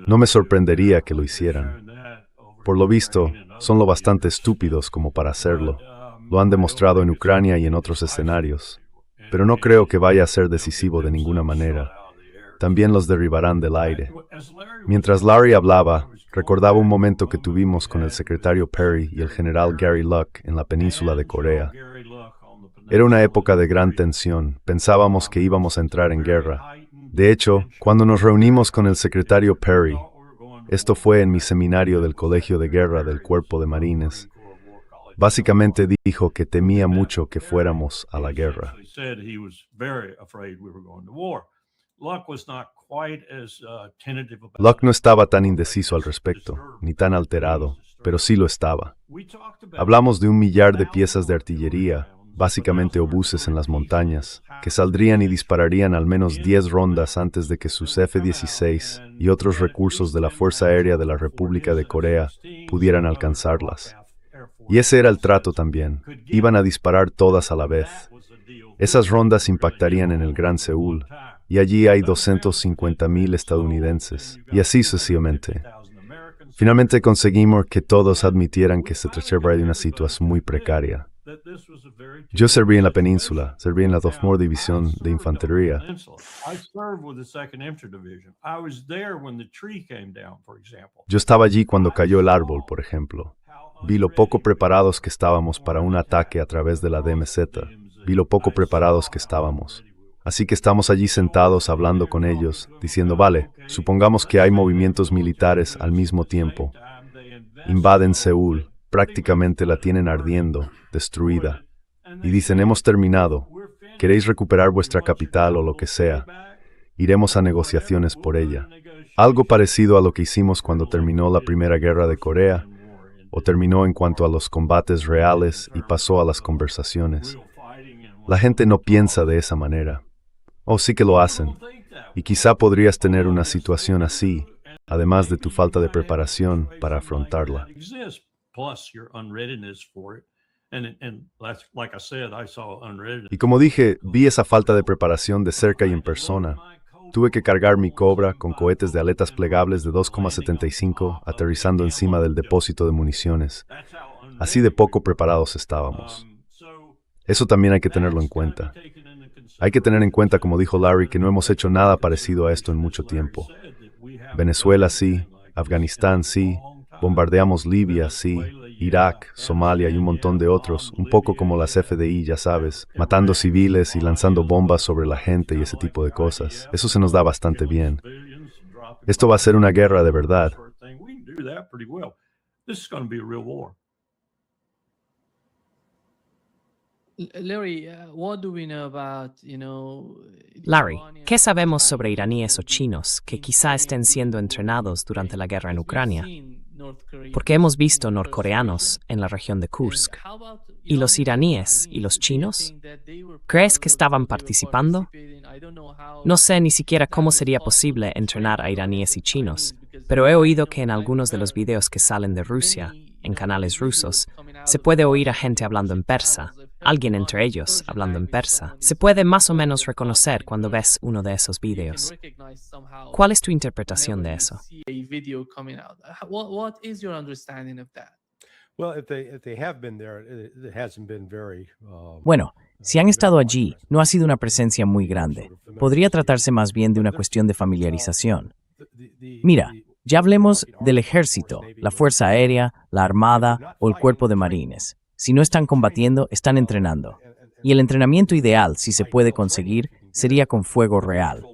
No me sorprendería que lo hicieran. Por lo visto, son lo bastante estúpidos como para hacerlo. Lo han demostrado en Ucrania y en otros escenarios. Pero no creo que vaya a ser decisivo de ninguna manera. También los derribarán del aire. Mientras Larry hablaba, recordaba un momento que tuvimos con el secretario Perry y el general Gary Luck en la península de Corea. Era una época de gran tensión. Pensábamos que íbamos a entrar en guerra. De hecho, cuando nos reunimos con el secretario Perry, esto fue en mi seminario del Colegio de Guerra del Cuerpo de Marines, básicamente dijo que temía mucho que fuéramos a la guerra. Luck no estaba tan indeciso al respecto, ni tan alterado, pero sí lo estaba. Hablamos de 1 millar de piezas de artillería, básicamente obuses en las montañas, que saldrían y dispararían al menos 10 rondas antes de que sus F-16 y otros recursos de la Fuerza Aérea de la República de Corea pudieran alcanzarlas. Y ese era el trato también. Iban a disparar todas a la vez. Esas rondas impactarían en el Gran Seúl, y allí hay 250,000 estadounidenses, y así sucesivamente. Finalmente conseguimos que todos admitieran que se trataba de una situación muy precaria. Yo serví en la península, serví en la 2ª División de Infantería. Yo estaba allí cuando cayó el árbol, por ejemplo. Vi lo poco preparados que estábamos para un ataque a través de la DMZ. Vi lo poco preparados que estábamos. Así que estamos allí sentados hablando con ellos, diciendo, vale, supongamos que hay movimientos militares al mismo tiempo. Invaden Seúl, prácticamente la tienen ardiendo, destruida. Y dicen, hemos terminado. ¿Queréis recuperar vuestra capital o lo que sea? Iremos a negociaciones por ella. Algo parecido a lo que hicimos cuando terminó la Primera Guerra de Corea, o terminó en cuanto a los combates reales y pasó a las conversaciones. La gente no piensa de esa manera. O sí que lo hacen. Y quizá podrías tener una situación así, además de tu falta de preparación para afrontarla. Y como dije, vi esa falta de preparación de cerca y en persona. Tuve que cargar mi Cobra con cohetes de aletas plegables de 2,75 aterrizando encima del depósito de municiones. Así de poco preparados estábamos. Eso también hay que tenerlo en cuenta. Hay que tener en cuenta, como dijo Larry, que no hemos hecho nada parecido a esto en mucho tiempo. Venezuela sí, Afganistán sí, bombardeamos Libia sí, Irak, Somalia y un montón de otros, un poco como las FDI, ya sabes, matando civiles y lanzando bombas sobre la gente y ese tipo de cosas. Eso se nos da bastante bien. Esto va a ser una guerra de verdad. Larry, ¿qué sabemos sobre iraníes o chinos que quizá estén siendo entrenados durante la guerra en Ucrania? Porque hemos visto norcoreanos en la región de Kursk. ¿Y los iraníes y los chinos? ¿Crees que estaban participando? No sé ni siquiera cómo sería posible entrenar a iraníes y chinos, pero he oído que en algunos de los videos que salen de Rusia, en canales rusos, se puede oír a gente hablando en persa, alguien entre ellos hablando en persa. Se puede más o menos reconocer cuando ves uno de esos videos. ¿Cuál es tu interpretación de eso? Bueno, si han estado allí, no ha sido una presencia muy grande. Podría tratarse más bien de una cuestión de familiarización. Mira, ya hablemos del ejército, la fuerza aérea, la armada o el cuerpo de marines. Si no están combatiendo, están entrenando. Y el entrenamiento ideal, si se puede conseguir, sería con fuego real.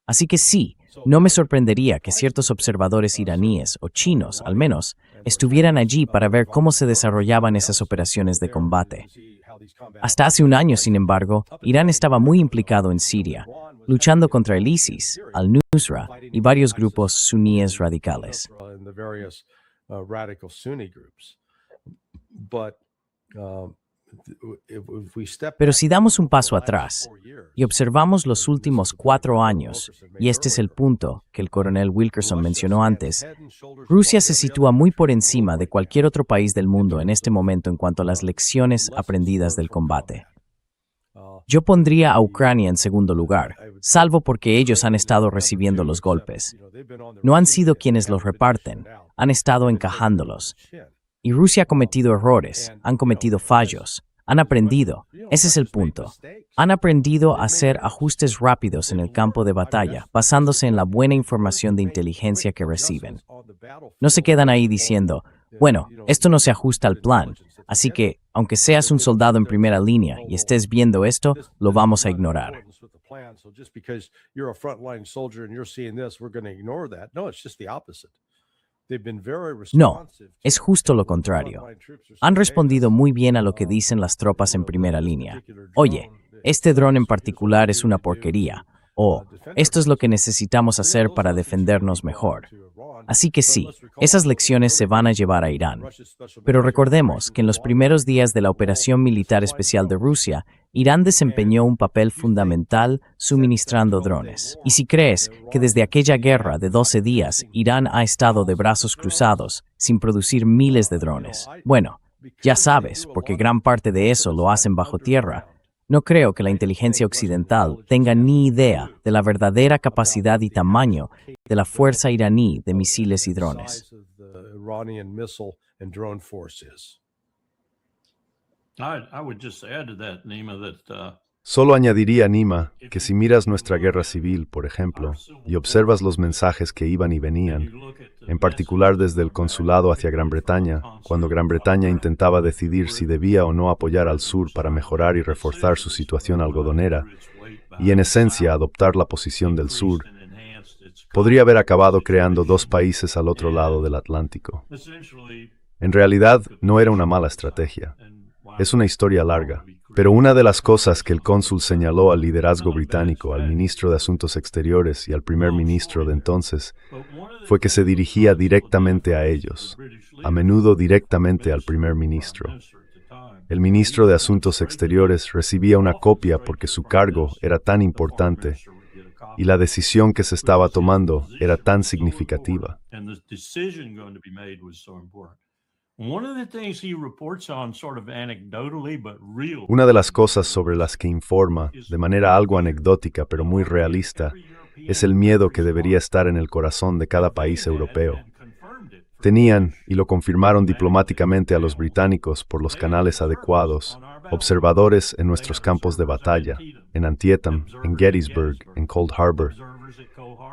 Así que sí, no me sorprendería que ciertos observadores iraníes o chinos, al menos, estuvieran allí para ver cómo se desarrollaban esas operaciones de combate. Hasta hace un año, sin embargo, Irán estaba muy implicado en Siria, luchando contra el ISIS, al-Nusra y varios grupos suníes radicales. Pero si damos un paso atrás y observamos los últimos 4 años, y este es el punto que el coronel Wilkerson mencionó antes, Rusia se sitúa muy por encima de cualquier otro país del mundo en este momento en cuanto a las lecciones aprendidas del combate. Yo pondría a Ucrania en segundo lugar, salvo porque ellos han estado recibiendo los golpes. No han sido quienes los reparten, han estado encajándolos. Y Rusia ha cometido errores, han cometido fallos, han aprendido, ese es el punto. Han aprendido a hacer ajustes rápidos en el campo de batalla, basándose en la buena información de inteligencia que reciben. No se quedan ahí diciendo, bueno, esto no se ajusta al plan, así que, aunque seas un soldado en primera línea y estés viendo esto, lo vamos a ignorar. No, es justo lo contrario. Han respondido muy bien a lo que dicen las tropas en primera línea. Oye, este dron en particular es una porquería. O, esto es lo que necesitamos hacer para defendernos mejor. Así que sí, esas lecciones se van a llevar a Irán. Pero recordemos que en los primeros días de la operación militar especial de Rusia, Irán desempeñó un papel fundamental suministrando drones. Y si crees que desde aquella guerra de 12 días, Irán ha estado de brazos cruzados, sin producir miles de drones, bueno, ya sabes, porque gran parte de eso lo hacen bajo tierra, no creo que la inteligencia occidental tenga ni idea de la verdadera capacidad y tamaño de la fuerza iraní de misiles y drones. Solo añadiría, Nima, que si miras nuestra guerra civil, por ejemplo, y observas los mensajes que iban y venían, en particular desde el consulado hacia Gran Bretaña, cuando Gran Bretaña intentaba decidir si debía o no apoyar al sur para mejorar y reforzar su situación algodonera, y en esencia adoptar la posición del sur, podría haber acabado creando 2 países al otro lado del Atlántico. En realidad, no era una mala estrategia. Es una historia larga. Pero una de las cosas que el cónsul señaló al liderazgo británico, al ministro de Asuntos Exteriores y al primer ministro de entonces, fue que se dirigía directamente a ellos, a menudo directamente al primer ministro. El ministro de Asuntos Exteriores recibía una copia porque su cargo era tan importante y la decisión que se estaba tomando era tan significativa. Una de las cosas sobre las que informa, de manera algo anecdótica pero muy realista, es el miedo que debería estar en el corazón de cada país europeo. Tenían, y lo confirmaron diplomáticamente a los británicos por los canales adecuados, observadores en nuestros campos de batalla, en Antietam, en Gettysburg, en Cold Harbor.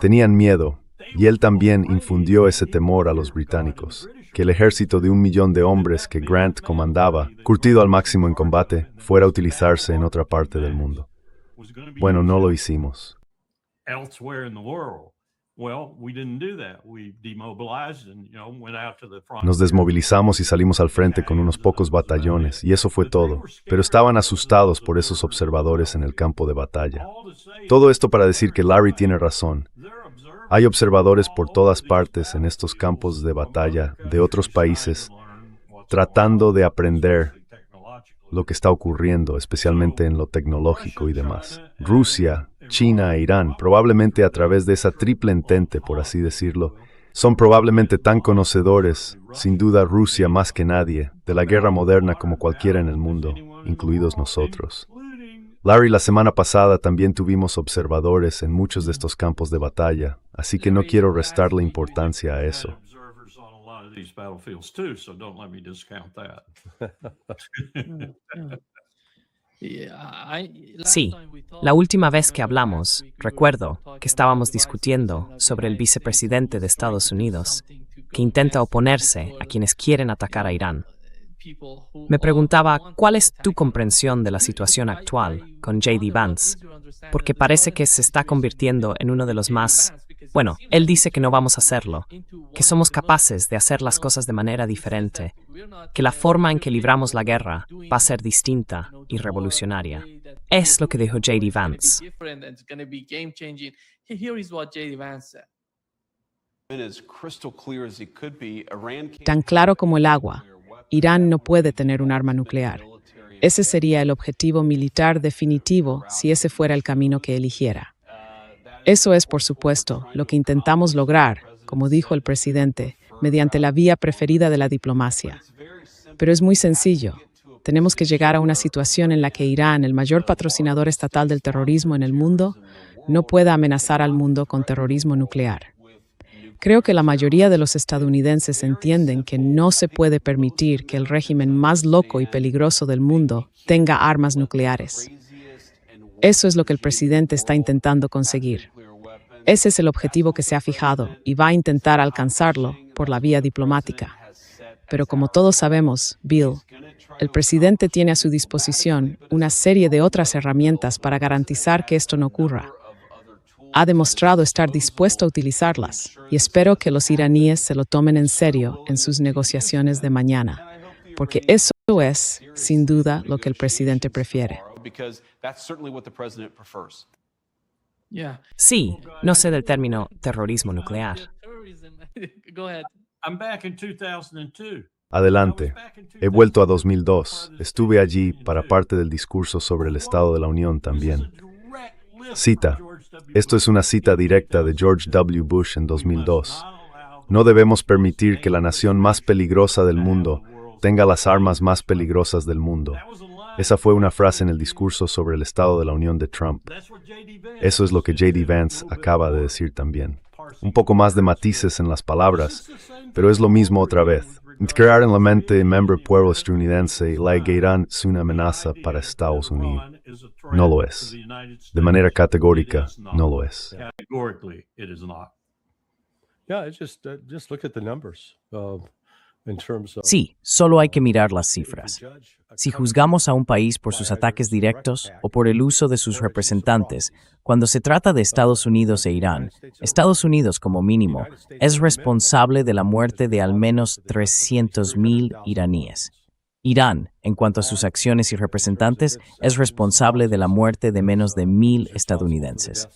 Tenían miedo, y él también infundió ese temor a los británicos, que el ejército de 1 millón de hombres que Grant comandaba, curtido al máximo en combate, fuera a utilizarse en otra parte del mundo. Bueno, no lo hicimos. Nos desmovilizamos y salimos al frente con unos pocos batallones, y eso fue todo. Pero estaban asustados por esos observadores en el campo de batalla. Todo esto para decir que Larry tiene razón. Hay observadores por todas partes en estos campos de batalla de otros países, tratando de aprender lo que está ocurriendo, especialmente en lo tecnológico y demás. Rusia, China e Irán, probablemente a través de esa triple entente, por así decirlo, son probablemente tan conocedores, sin duda Rusia más que nadie, de la guerra moderna como cualquiera en el mundo, incluidos nosotros. Larry, la semana pasada también tuvimos observadores en muchos de estos campos de batalla, así que no quiero restarle importancia a eso. Sí, la última vez que hablamos, recuerdo que estábamos discutiendo sobre el vicepresidente de Estados Unidos, que intenta oponerse a quienes quieren atacar a Irán. Me preguntaba, ¿cuál es tu comprensión de la situación actual con J.D. Vance? Porque parece que se está convirtiendo en uno de los más... Bueno, él dice que no vamos a hacerlo, que somos capaces de hacer las cosas de manera diferente, que la forma en que libramos la guerra va a ser distinta y revolucionaria. Es lo que dijo J.D. Vance. Tan claro como el agua, Irán no puede tener un arma nuclear. Ese sería el objetivo militar definitivo si ese fuera el camino que eligiera. Eso es, por supuesto, lo que intentamos lograr, como dijo el presidente, mediante la vía preferida de la diplomacia. Pero es muy sencillo. Tenemos que llegar a una situación en la que Irán, el mayor patrocinador estatal del terrorismo en el mundo, no pueda amenazar al mundo con terrorismo nuclear. Creo que la mayoría de los estadounidenses entienden que no se puede permitir que el régimen más loco y peligroso del mundo tenga armas nucleares. Eso es lo que el presidente está intentando conseguir. Ese es el objetivo que se ha fijado y va a intentar alcanzarlo por la vía diplomática. Pero como todos sabemos, Bill, el presidente tiene a su disposición una serie de otras herramientas para garantizar que esto no ocurra. Ha demostrado estar dispuesto a utilizarlas y espero que los iraníes se lo tomen en serio en sus negociaciones de mañana, porque eso es, sin duda, lo que el presidente prefiere. Sí, no sé del término terrorismo nuclear. Adelante. He vuelto a 2002. Estuve allí para parte del discurso sobre el Estado de la Unión también. Cita. Esto es una cita directa de George W. Bush en 2002. No debemos permitir que la nación más peligrosa del mundo tenga las armas más peligrosas del mundo. Esa fue una frase en el discurso sobre el Estado de la Unión de Trump. Eso es lo que J.D. Vance acaba de decir también. Un poco más de matices en las palabras, pero es lo mismo otra vez. Crear en la mente del miembro pueblo estadounidense la que Irán es una amenaza para Estados Unidos. No lo es. De manera categórica, no lo es. Sí, solo hay que mirar las cifras. Si juzgamos a un país por sus ataques directos o por el uso de sus representantes, cuando se trata de Estados Unidos e Irán, Estados Unidos como mínimo es responsable de la muerte de al menos 300,000 iraníes. Irán, en cuanto a sus acciones y representantes, es responsable de la muerte de menos de 1,000 estadounidenses.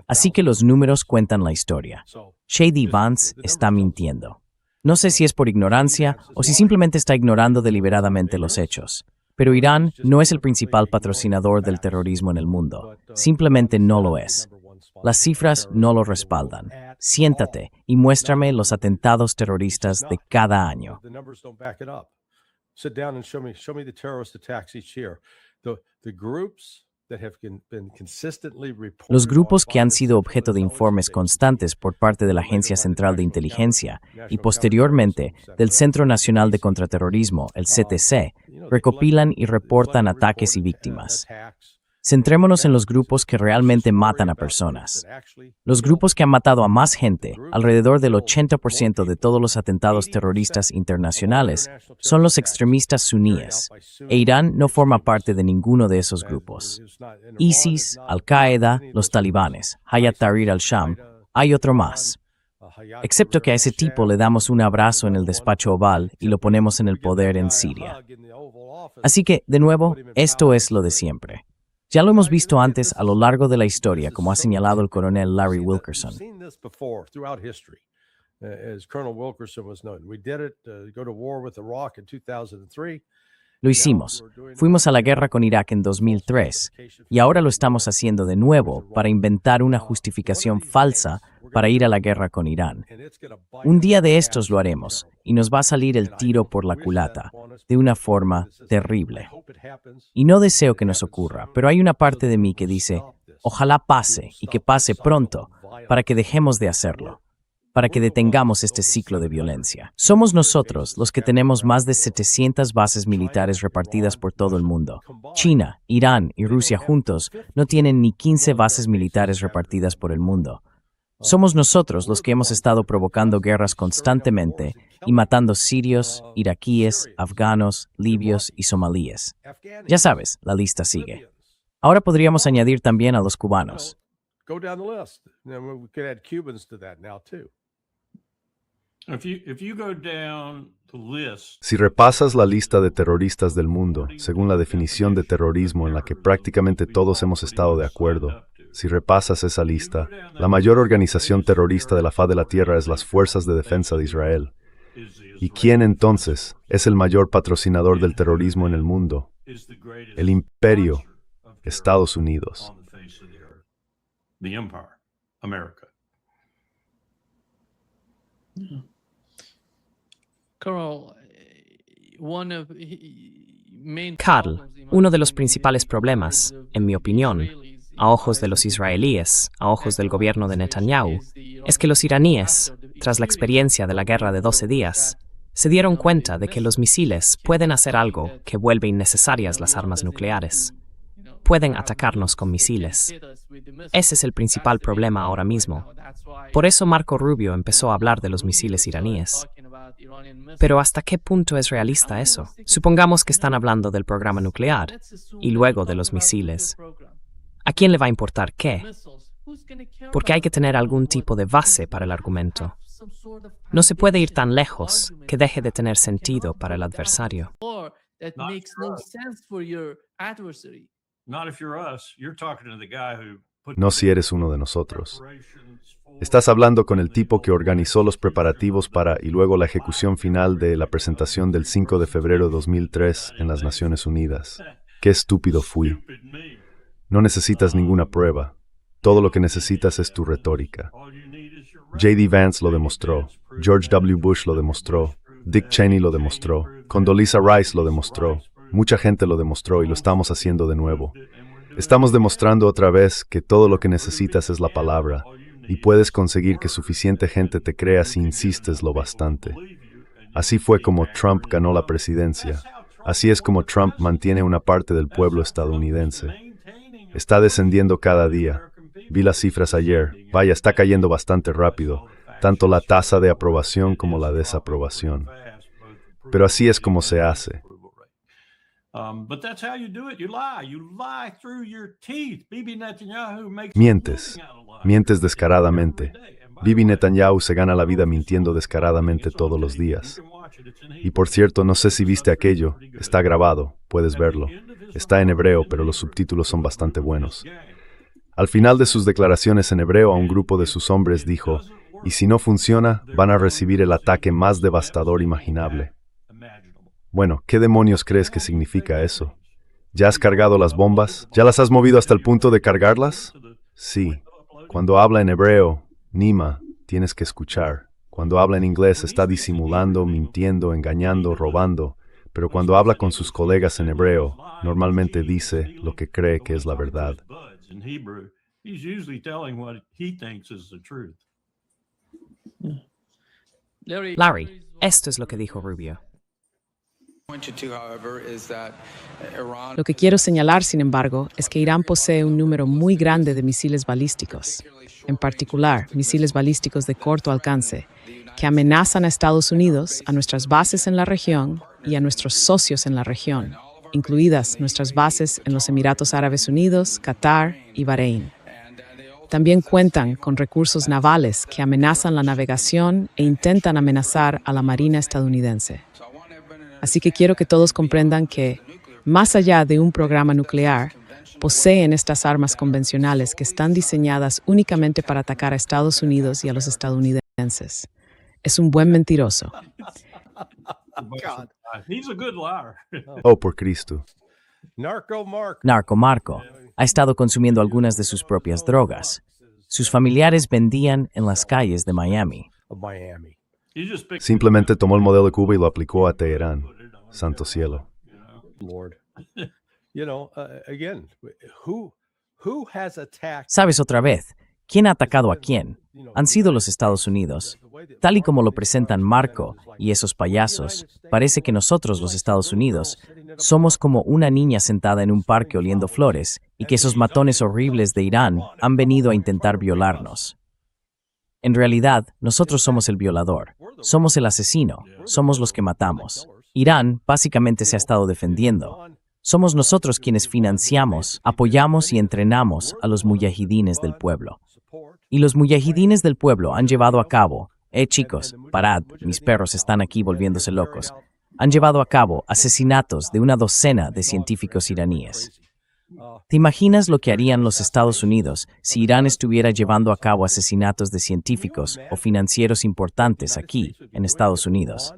Así que los números cuentan la historia. J.D. Vance está mintiendo. No sé si es por ignorancia o si simplemente está ignorando deliberadamente los hechos. Pero Irán no es el principal patrocinador del terrorismo en el mundo. Simplemente no lo es. Las cifras no lo respaldan. Siéntate y muéstrame los atentados terroristas de cada año. Sit down and show me the terrorist attacks each year. The groups Los grupos que han sido objeto de informes constantes por parte de la Agencia Central de Inteligencia y posteriormente del Centro Nacional de Contraterrorismo, el CTC, recopilan y reportan ataques y víctimas. Centrémonos en los grupos que realmente matan a personas. Los grupos que han matado a más gente, alrededor del 80% de todos los atentados terroristas internacionales, son los extremistas suníes, e Irán no forma parte de ninguno de esos grupos. ISIS, Al-Qaeda, los talibanes, Hayat Tahrir al-Sham, hay otro más. Excepto que a ese tipo le damos un abrazo en el despacho oval y lo ponemos en el poder en Siria. Así que, de nuevo, esto es lo de siempre. Ya lo hemos visto antes a lo largo de la historia, como ha señalado el coronel Larry Wilkerson. Lo hicimos. Fuimos a la guerra con Irak en 2003 y ahora lo estamos haciendo de nuevo para inventar una justificación falsa para ir a la guerra con Irán. Un día de estos lo haremos y nos va a salir el tiro por la culata, de una forma terrible. Y no deseo que nos ocurra, pero hay una parte de mí que dice, ojalá pase y que pase pronto para que dejemos de hacerlo, para que detengamos este ciclo de violencia. Somos nosotros los que tenemos más de 700 bases militares repartidas por todo el mundo. China, Irán y Rusia juntos no tienen ni 15 bases militares repartidas por el mundo. Somos nosotros los que hemos estado provocando guerras constantemente y matando sirios, iraquíes, afganos, libios y somalíes. Ya sabes, la lista sigue. Ahora podríamos añadir también a los cubanos. Si repasas la lista de terroristas del mundo, según la definición de terrorismo en la que prácticamente todos hemos estado de acuerdo, si repasas esa lista, la mayor organización terrorista de la faz de la Tierra es las Fuerzas de Defensa de Israel. ¿Y quién entonces es el mayor patrocinador del terrorismo en el mundo? El imperio, Estados Unidos. Carl, uno de los principales problemas, en mi opinión, a ojos de los israelíes, a ojos del gobierno de Netanyahu, es que los iraníes, tras la experiencia de la guerra de 12 días, se dieron cuenta de que los misiles pueden hacer algo que vuelve innecesarias las armas nucleares. Pueden atacarnos con misiles. Ese es el principal problema ahora mismo. Por eso Marco Rubio empezó a hablar de los misiles iraníes. Pero ¿hasta qué punto es realista eso? Supongamos que están hablando del programa nuclear y luego de los misiles. ¿A quién le va a importar qué? Porque hay que tener algún tipo de base para el argumento. No se puede ir tan lejos que deje de tener sentido para el adversario. No si eres uno de nosotros. Estás hablando con el tipo que organizó los preparativos para y luego la ejecución final de la presentación del 5 de febrero de 2003 en las Naciones Unidas. Qué estúpido fui. No necesitas ninguna prueba. Todo lo que necesitas es tu retórica. J.D. Vance lo demostró. George W. Bush lo demostró. Dick Cheney lo demostró. Condoleezza Rice lo demostró. Mucha gente lo demostró y lo estamos haciendo de nuevo. Estamos demostrando otra vez que todo lo que necesitas es la palabra y puedes conseguir que suficiente gente te crea si insistes lo bastante. Así fue como Trump ganó la presidencia. Así es como Trump mantiene una parte del pueblo estadounidense. Está descendiendo cada día. Vi las cifras ayer. Vaya, está cayendo bastante rápido, tanto la tasa de aprobación como la desaprobación. Pero así es como se hace. Mientes descaradamente. Bibi Netanyahu se gana la vida mintiendo descaradamente todos los días. Y por cierto, no sé si viste aquello, está grabado, puedes verlo. Está en hebreo, pero los subtítulos son bastante buenos. Al final de sus declaraciones en hebreo a un grupo de sus hombres dijo, y si no funciona, van a recibir el ataque más devastador imaginable. Bueno, ¿qué demonios crees que significa eso? ¿Ya has cargado las bombas? ¿Ya las has movido hasta el punto de cargarlas? Sí. Cuando habla en hebreo, Nima, tienes que escuchar. Cuando habla en inglés está disimulando, mintiendo, engañando, robando, pero cuando habla con sus colegas en hebreo, normalmente dice lo que cree que es la verdad. Larry, esto es lo que dijo Rubio. Lo que quiero señalar, sin embargo, es que Irán posee un número muy grande de misiles balísticos, en particular misiles balísticos de corto alcance, que amenazan a Estados Unidos, a nuestras bases en la región y a nuestros socios en la región, incluidas nuestras bases en los Emiratos Árabes Unidos, Qatar y Bahrein. También cuentan con recursos navales que amenazan la navegación e intentan amenazar a la Marina estadounidense. Así que quiero que todos comprendan que, más allá de un programa nuclear, poseen estas armas convencionales que están diseñadas únicamente para atacar a Estados Unidos y a los estadounidenses. Es un buen mentiroso. Oh, por Cristo. Narco Marco ha estado consumiendo algunas de sus propias drogas. Sus familiares vendían en las calles de Miami. of Miami. Simplemente tomó el modelo de Cuba y lo aplicó a Teherán. Santo cielo. Lord. Again, who has attacked? ¿Sabes otra vez? ¿Quién ha atacado a quién? Han sido los Estados Unidos. Tal y como lo presentan Marco y esos payasos, parece que nosotros, los Estados Unidos, somos como una niña sentada en un parque oliendo flores y que esos matones horribles de Irán han venido a intentar violarnos. En realidad, nosotros somos el violador, somos el asesino, somos los que matamos. Irán básicamente se ha estado defendiendo. Somos nosotros quienes financiamos, apoyamos y entrenamos a los mujahidines del pueblo. Y los mujahidines del pueblo han llevado a cabo, chicos, parad, mis perros están aquí volviéndose locos, han llevado a cabo asesinatos de una docena de científicos iraníes. ¿Te imaginas lo que harían los Estados Unidos si Irán estuviera llevando a cabo asesinatos de científicos o financieros importantes aquí, en Estados Unidos?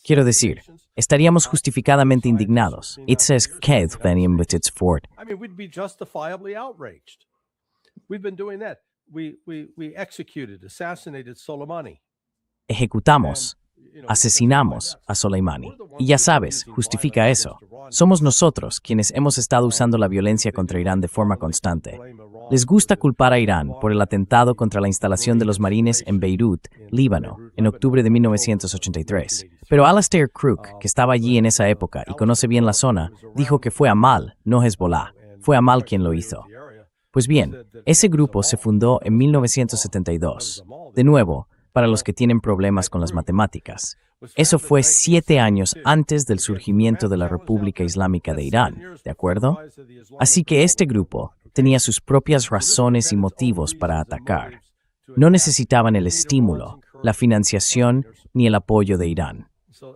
Quiero decir, estaríamos justificadamente indignados. It says Keith Benim with its fort. I mean, we'd be justifiably outraged. We've been doing that. We executed, assassinated Soleimani. Ejecutamos, asesinamos a Soleimani. Y ya sabes, justifica eso. Somos nosotros quienes hemos estado usando la violencia contra Irán de forma constante. Les gusta culpar a Irán por el atentado contra la instalación de los marines en Beirut, Líbano, en octubre de 1983. Pero Alastair Crook, que estaba allí en esa época y conoce bien la zona, dijo que fue Amal, no Hezbollah. Fue Amal quien lo hizo. Pues bien, ese grupo se fundó en 1972. De nuevo, para los que tienen problemas con las matemáticas. Eso fue 7 años antes del surgimiento de la República Islámica de Irán, ¿de acuerdo? Así que este grupo tenía sus propias razones y motivos para atacar. No necesitaban el estímulo, la financiación ni el apoyo de Irán.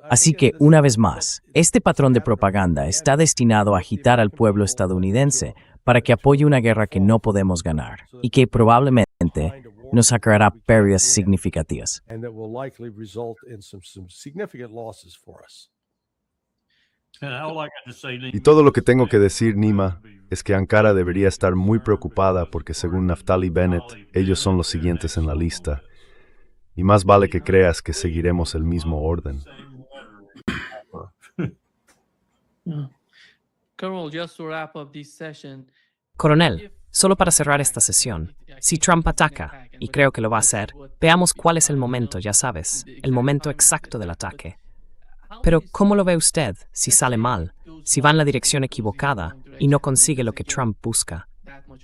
Así que, una vez más, este patrón de propaganda está destinado a agitar al pueblo estadounidense para que apoye una guerra que no podemos ganar y que probablemente nos sacará pérdidas significativas. And that will likely result in some significant losses for us. Y todo lo que tengo que decir, Nima, es que Ankara debería estar muy preocupada porque según Naftali Bennett, ellos son los siguientes en la lista. Y más vale que creas que seguiremos el mismo orden. Coronel, solo para cerrar esta sesión, si Trump ataca, y creo que lo va a hacer, veamos cuál es el momento, ya sabes, el momento exacto del ataque. Pero, ¿cómo lo ve usted si sale mal, si va en la dirección equivocada y no consigue lo que Trump busca?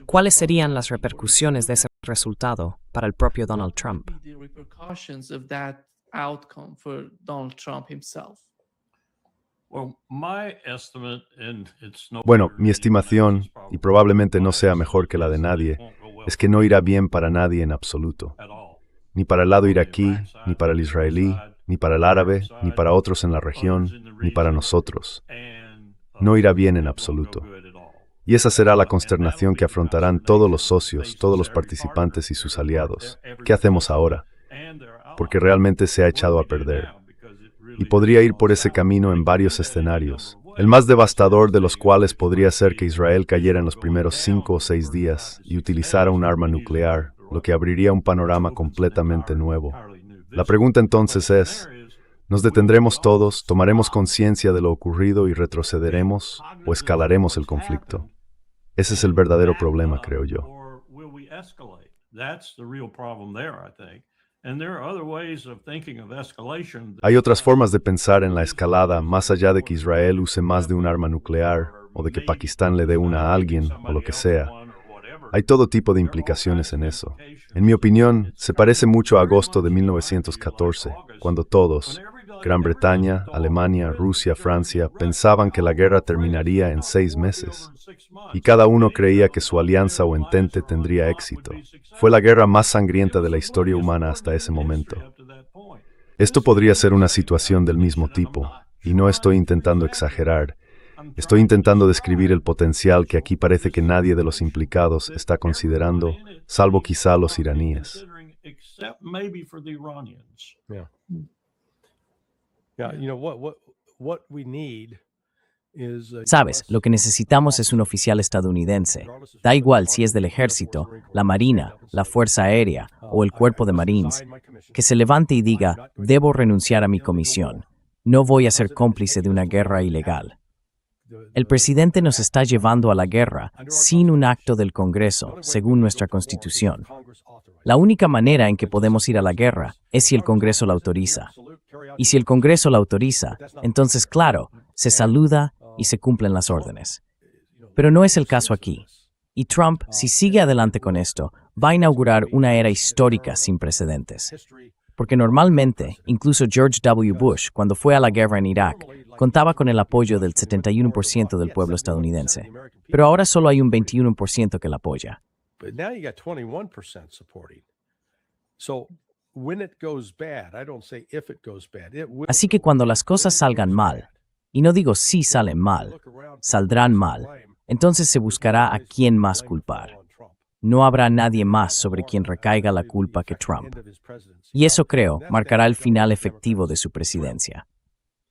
¿Cuáles serían las repercusiones de ese resultado para el propio Donald Trump? Bueno, mi estimación, y probablemente no sea mejor que la de nadie, es que no irá bien para nadie en absoluto. Ni para el lado iraquí, ni para el israelí, ni para el árabe, ni para otros en la región, ni para nosotros. No irá bien en absoluto. Y esa será la consternación que afrontarán todos los socios, todos los participantes y sus aliados. ¿Qué hacemos ahora? Porque realmente se ha echado a perder. Y podría ir por ese camino en varios escenarios, el más devastador de los cuales podría ser que Israel cayera en los primeros 5 o 6 días y utilizara un arma nuclear, lo que abriría un panorama completamente nuevo. La pregunta entonces es, Nos detendremos todos, tomaremos conciencia de lo ocurrido y retrocederemos o escalaremos el conflicto. Ese es el verdadero problema, creo yo. Hay otras formas de pensar en la escalada más allá de que Israel use más de un arma nuclear o de que Pakistán le dé una a alguien o lo que sea. Hay todo tipo de implicaciones en eso. En mi opinión, se parece mucho a agosto de 1914, cuando todos, Gran Bretaña, Alemania, Rusia, Francia, pensaban que la guerra terminaría en 6 meses. Y cada uno creía que su alianza o entente tendría éxito. Fue la guerra más sangrienta de la historia humana hasta ese momento. Esto podría ser una situación del mismo tipo, y no estoy intentando exagerar. Estoy intentando describir el potencial que aquí parece que nadie de los implicados está considerando, salvo quizá los iraníes. Sabes, lo que necesitamos es un oficial estadounidense. Da igual si es del ejército, la marina, la fuerza aérea o el cuerpo de Marines, que se levante y diga, debo renunciar a mi comisión. No voy a ser cómplice de una guerra ilegal. El presidente nos está llevando a la guerra sin un acto del Congreso, según nuestra Constitución. La única manera en que podemos ir a la guerra es si el Congreso la autoriza. Y si el Congreso la autoriza, entonces, claro, se saluda y se cumplen las órdenes. Pero no es el caso aquí. Y Trump, si sigue adelante con esto, va a inaugurar una era histórica sin precedentes. Porque normalmente, incluso George W. Bush, cuando fue a la guerra en Irak, contaba con el apoyo del 71% del pueblo estadounidense. Pero ahora solo hay un 21% que la apoya. Así que cuando las cosas salgan mal, y no digo si salen mal, saldrán mal, entonces se buscará a quién más culpar. No habrá nadie más sobre quien recaiga la culpa que Trump. Y eso, creo, marcará el final efectivo de su presidencia.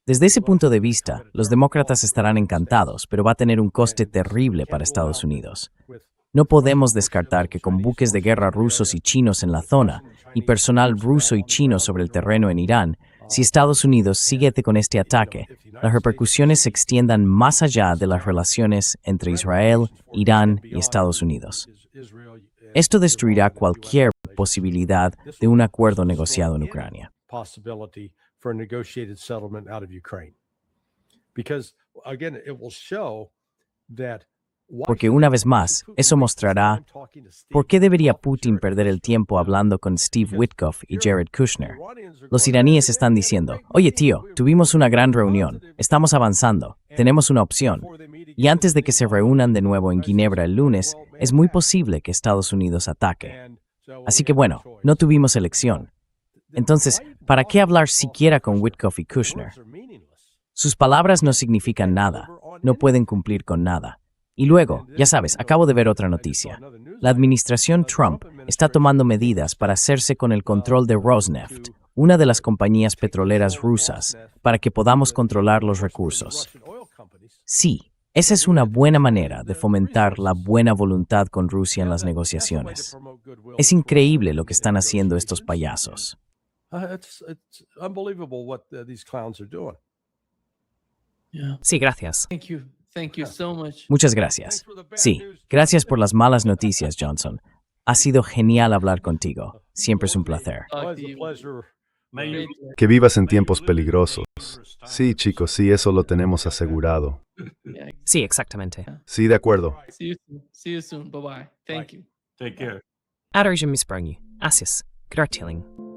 Desde ese punto de vista, los demócratas estarán encantados, pero va a tener un coste terrible para Estados Unidos. No podemos descartar que con buques de guerra rusos y chinos en la zona y personal ruso y chino sobre el terreno en Irán, si Estados Unidos sigue con este ataque, las repercusiones se extiendan más allá de las relaciones entre Israel, Irán y Estados Unidos. Esto destruirá cualquier posibilidad de un acuerdo negociado en Ucrania. Porque una vez más, eso mostrará por qué debería Putin perder el tiempo hablando con Steve Witkoff y Jared Kushner. Los iraníes están diciendo, oye tío, tuvimos una gran reunión, estamos avanzando, tenemos una opción. Y antes de que se reúnan de nuevo en Ginebra el lunes, es muy posible que Estados Unidos ataque. Así que bueno, no tuvimos elección. Entonces, ¿para qué hablar siquiera con Witkoff y Kushner? Sus palabras no significan nada, no pueden cumplir con nada. Y luego, ya sabes, acabo de ver otra noticia. La administración Trump está tomando medidas para hacerse con el control de Rosneft, una de las compañías petroleras rusas, para que podamos controlar los recursos. Sí, esa es una buena manera de fomentar la buena voluntad con Rusia en las negociaciones. Es increíble lo que están haciendo estos payasos. Sí, gracias. Muchas gracias. Sí, gracias por las malas noticias, Johnson. Ha sido genial hablar contigo. Siempre es un placer. Que vivas en tiempos peligrosos. Sí, chicos, sí, eso lo tenemos asegurado. Sí, exactamente. Sí, de acuerdo. See you soon. Bye-bye. Thank you. Take care. Adarjum misbrung. Assis. Gratilling.